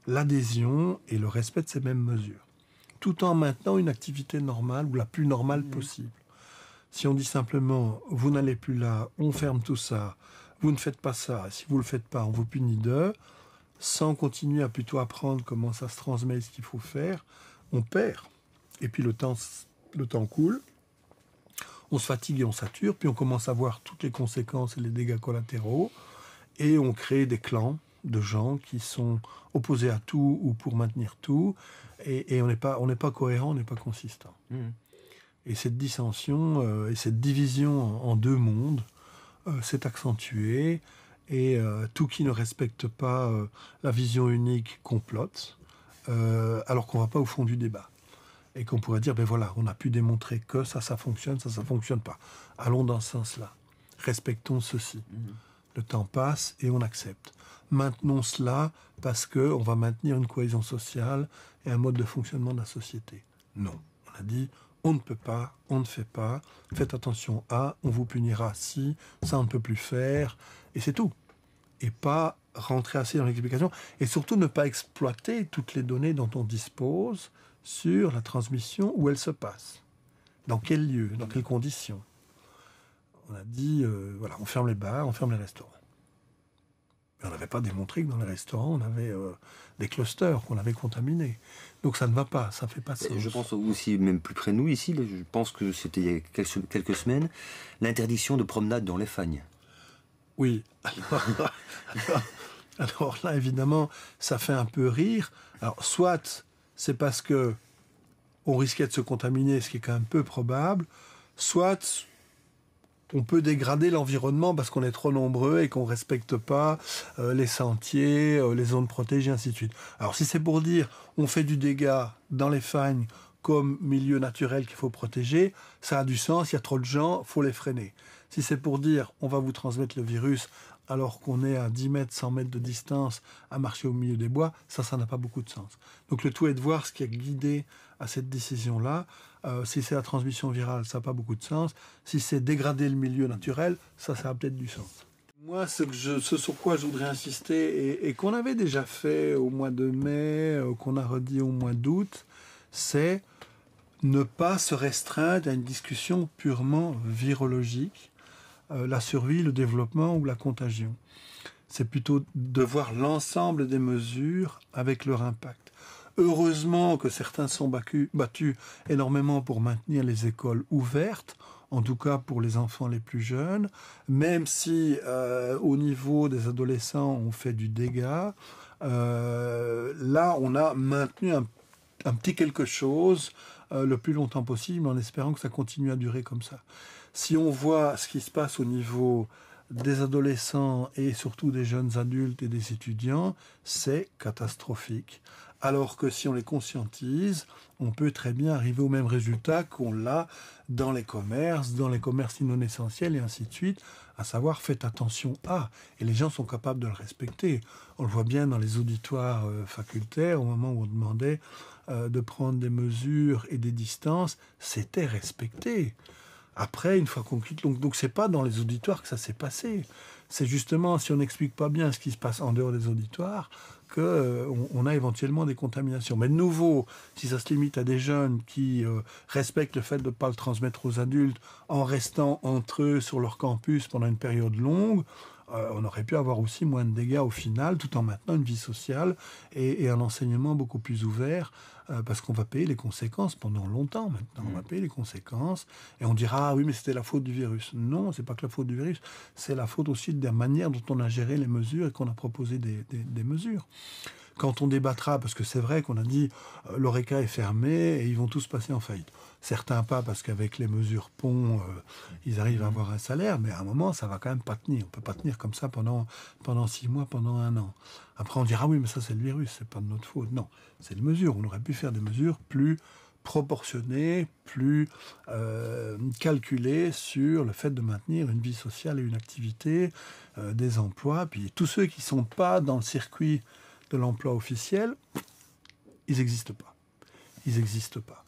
l'adhésion et le respect de ces mêmes mesures, tout en maintenant une activité normale ou la plus normale possible. Si on dit simplement « vous n'allez plus là, on ferme tout ça, vous ne faites pas ça, si vous ne le faites pas, on vous punit d'eux », sans continuer à plutôt apprendre comment ça se transmet et ce qu'il faut faire, on perd. Et puis le temps coule, on se fatigue et on sature, puis on commence à voir toutes les conséquences et les dégâts collatéraux, et on crée des clans de gens qui sont opposés à tout ou pour maintenir tout, et on n'est pas cohérent, on n'est pas consistant. Et cette dissension et cette division en deux mondes s'est accentuée, et tout qui ne respecte pas la vision unique complote, alors qu'on ne va pas au fond du débat. Et qu'on pourrait dire, ben voilà, on a pu démontrer que ça fonctionne, ça fonctionne pas. Allons dans ce sens-là. Respectons ceci. Le temps passe et on accepte. Maintenons cela parce qu'on va maintenir une cohésion sociale et un mode de fonctionnement de la société. Non. On a dit, on ne peut pas, on ne fait pas, faites attention à, on vous punira si, ça on ne peut plus faire, et c'est tout. Et pas rentrer assez dans l'explication, et surtout ne pas exploiter toutes les données dont on dispose sur la transmission, où elle se passe, dans quel lieu, dans quelles conditions. On a dit, voilà, on ferme les bars, on ferme les restaurants. Mais on n'avait pas démontré que dans les restaurants, on avait des clusters qu'on avait contaminés. Donc ça ne va pas, ça ne fait pas sens. Je pense aussi, même plus près de nous, ici, je pense que c'était il y a quelques semaines, l'interdiction de promenade dans les fagnes. Oui. Alors là, évidemment, ça fait un peu rire. Alors, soit c'est parce que on risquait de se contaminer, ce qui est quand même peu probable, soit on peut dégrader l'environnement parce qu'on est trop nombreux et qu'on ne respecte pas les sentiers, les zones protégées, ainsi de suite. Alors si c'est pour dire on fait du dégât dans les fagnes comme milieu naturel qu'il faut protéger, ça a du sens, il y a trop de gens, il faut les freiner. Si c'est pour dire on va vous transmettre le virus alors qu'on est à 10 mètres, 100 mètres de distance à marcher au milieu des bois, ça n'a pas beaucoup de sens. Donc le tout est de voir ce qui a guidé à cette décision-là. Si c'est la transmission virale, ça n'a pas beaucoup de sens. Si c'est dégrader le milieu naturel, ça a peut-être du sens. Moi, ce sur quoi je voudrais insister, et qu'on avait déjà fait au mois de mai, qu'on a redit au mois d'août, c'est ne pas se restreindre à une discussion purement virologique, la survie, le développement ou la contagion. C'est plutôt de voir l'ensemble des mesures avec leur impact. Heureusement que certains sont battus énormément pour maintenir les écoles ouvertes, en tout cas pour les enfants les plus jeunes, même si au niveau des adolescents on fait du dégât. Là, on a maintenu un petit quelque chose le plus longtemps possible en espérant que ça continue à durer comme ça. Si on voit ce qui se passe au niveau des adolescents et surtout des jeunes adultes et des étudiants, c'est catastrophique. Alors que si on les conscientise, on peut très bien arriver au même résultat qu'on l'a dans les commerces non essentiels et ainsi de suite, à savoir faites attention à. Et les gens sont capables de le respecter. On le voit bien dans les auditoires facultaires, au moment où on demandait de prendre des mesures et des distances, c'était respecté. Après, une fois qu'on quitte, donc c'est pas dans les auditoires que ça s'est passé. C'est justement si on n'explique pas bien ce qui se passe en dehors des auditoires qu'on a éventuellement des contaminations. Mais de nouveau, si ça se limite à des jeunes qui respectent le fait de ne pas le transmettre aux adultes en restant entre eux sur leur campus pendant une période longue, on aurait pu avoir aussi moins de dégâts au final, tout en maintenant une vie sociale et un enseignement beaucoup plus ouvert, parce qu'on va payer les conséquences pendant longtemps maintenant. On va payer les conséquences et on dira ah oui mais c'était la faute du virus. Non, c'est pas que la faute du virus, c'est la faute aussi de la manière dont on a géré les mesures et qu'on a proposé des mesures. Quand on débattra, parce que c'est vrai qu'on a dit l'Horeca est fermé et ils vont tous passer en faillite. Certains pas, parce qu'avec les mesures ponts, ils arrivent à avoir un salaire, mais à un moment, ça va quand même pas tenir. On peut pas tenir comme ça pendant 6 mois, pendant 1 an. Après, on dira, oui, mais ça, c'est le virus, c'est pas de notre faute. Non, c'est les mesures. On aurait pu faire des mesures plus proportionnées, plus calculées sur le fait de maintenir une vie sociale et une activité, des emplois. Puis tous ceux qui sont pas dans le circuit de l'emploi officiel, ils n'existent pas. Ils n'existent pas.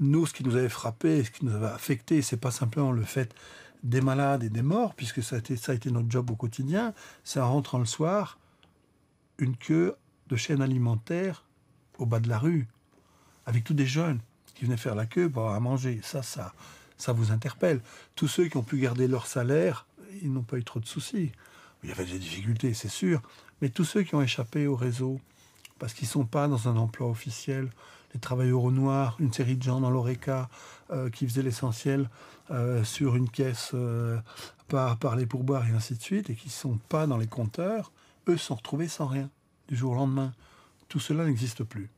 Nous, ce qui nous avait frappé, ce qui nous avait affecté, c'est pas simplement le fait des malades et des morts, puisque ça a été notre job au quotidien, c'est en rentrant le soir, une queue de chaîne alimentaire au bas de la rue, avec tous des jeunes qui venaient faire la queue pour avoir à manger. Ça vous interpelle. Tous ceux qui ont pu garder leur salaire, ils n'ont pas eu trop de soucis. Il y avait des difficultés, c'est sûr, mais tous ceux qui ont échappé au réseau, parce qu'ils ne sont pas dans un emploi officiel, les travailleurs au noir, une série de gens dans l'Horeca qui faisaient l'essentiel sur une caisse par les pourboires et ainsi de suite, et qui ne sont pas dans les compteurs, eux se sont retrouvés sans rien, du jour au lendemain. Tout cela n'existe plus.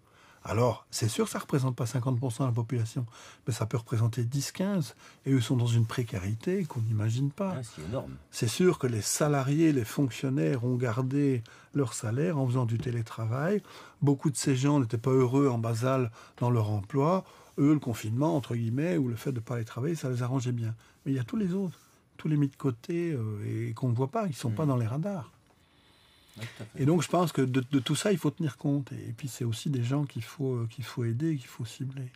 Alors, c'est sûr que ça ne représente pas 50% de la population, mais ça peut représenter 10-15%, et eux sont dans une précarité qu'on n'imagine pas. Ah, c'est énorme. C'est sûr que les salariés, les fonctionnaires ont gardé leur salaire en faisant du télétravail. Beaucoup de ces gens n'étaient pas heureux en basal dans leur emploi. Eux, le confinement, entre guillemets, ou le fait de ne pas aller travailler, ça les arrangeait bien. Mais il y a tous les autres, tous les mis de côté et qu'on ne voit pas, ils ne sont pas dans les radars. Oui, et donc je pense que de tout ça, il faut tenir compte. Et puis c'est aussi des gens qu'il faut aider, qu'il faut cibler.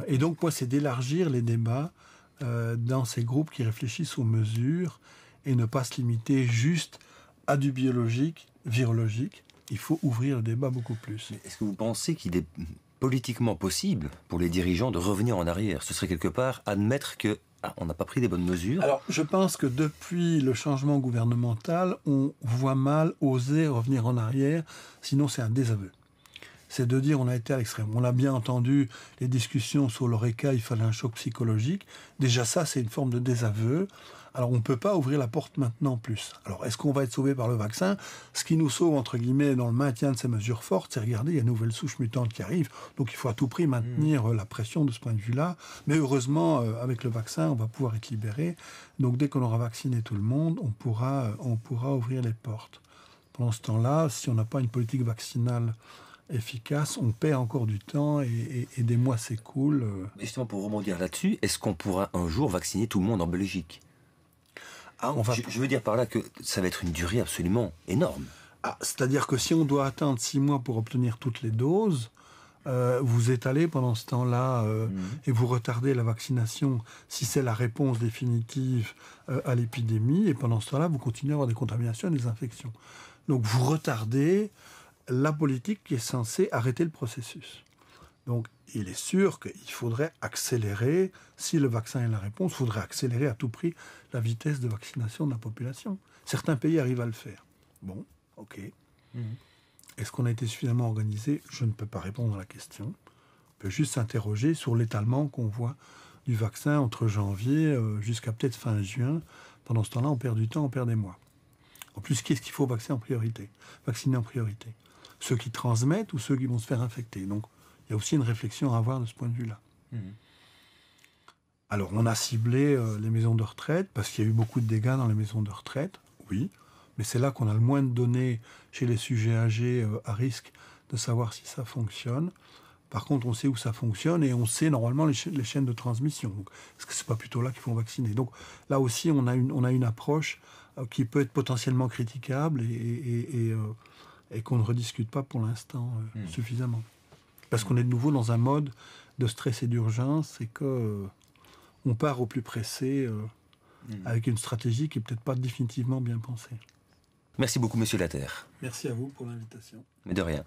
Et donc moi, c'est d'élargir les débats dans ces groupes qui réfléchissent aux mesures et ne pas se limiter juste à du biologique, virologique. Il faut ouvrir le débat beaucoup plus. Mais est-ce que vous pensez qu'il est politiquement possible pour les dirigeants de revenir en arrière? Ce serait quelque part admettre que on n'a pas pris des bonnes mesures. Alors, je pense que depuis le changement gouvernemental, on voit mal oser revenir en arrière, sinon c'est un désaveu. C'est de dire on a été à l'extrême. On a bien entendu les discussions sur l'Horeca, il fallait un choc psychologique. Déjà ça, c'est une forme de désaveu. Alors on ne peut pas ouvrir la porte maintenant plus. Alors est-ce qu'on va être sauvé par le vaccin? Ce qui nous sauve, entre guillemets, dans le maintien de ces mesures fortes, c'est regarder, il y a une nouvelle souche mutante qui arrive. Donc il faut à tout prix maintenir la pression de ce point de vue-là. Mais heureusement, avec le vaccin, on va pouvoir être libéré. Donc dès qu'on aura vacciné tout le monde, on pourra ouvrir les portes. Pendant ce temps-là, si on n'a pas une politique vaccinale efficace, on perd encore du temps et des mois s'écoulent. Justement, pour rebondir là-dessus, est-ce qu'on pourra un jour vacciner tout le monde en Belgique? Je veux dire par là que ça va être une durée absolument énorme. C'est-à-dire que si on doit attendre 6 mois pour obtenir toutes les doses, vous étalez pendant ce temps-là et vous retardez la vaccination si c'est la réponse définitive à l'épidémie, et pendant ce temps-là, vous continuez à avoir des contaminations et des infections. Donc vous retardez la politique qui est censée arrêter le processus. Donc, il est sûr qu'il faudrait accélérer, si le vaccin est la réponse, il faudrait accélérer à tout prix la vitesse de vaccination de la population. Certains pays arrivent à le faire. Bon, ok. Est-ce qu'on a été suffisamment organisé? Je ne peux pas répondre à la question. On peut juste s'interroger sur l'étalement qu'on voit du vaccin entre janvier jusqu'à peut-être fin juin. Pendant ce temps-là, on perd du temps, on perd des mois. En plus, qu'est-ce qu'il faut vacciner en priorité? Ceux qui transmettent ou ceux qui vont se faire infecter. Donc, il y a aussi une réflexion à avoir de ce point de vue-là. Alors, on a ciblé les maisons de retraite parce qu'il y a eu beaucoup de dégâts dans les maisons de retraite, oui, mais c'est là qu'on a le moins de données chez les sujets âgés à risque de savoir si ça fonctionne. Par contre, on sait où ça fonctionne et on sait normalement les chaînes de transmission. Donc, est-ce que c'est pas plutôt là qu'il faut vacciner? Donc, là aussi, on a une approche qui peut être potentiellement critiquable et qu'on ne rediscute pas pour l'instant suffisamment. Parce qu'on est de nouveau dans un mode de stress et d'urgence et que on part au plus pressé avec une stratégie qui n'est peut-être pas définitivement bien pensée. Merci beaucoup, monsieur Laterre. Merci à vous pour l'invitation. Mais de rien.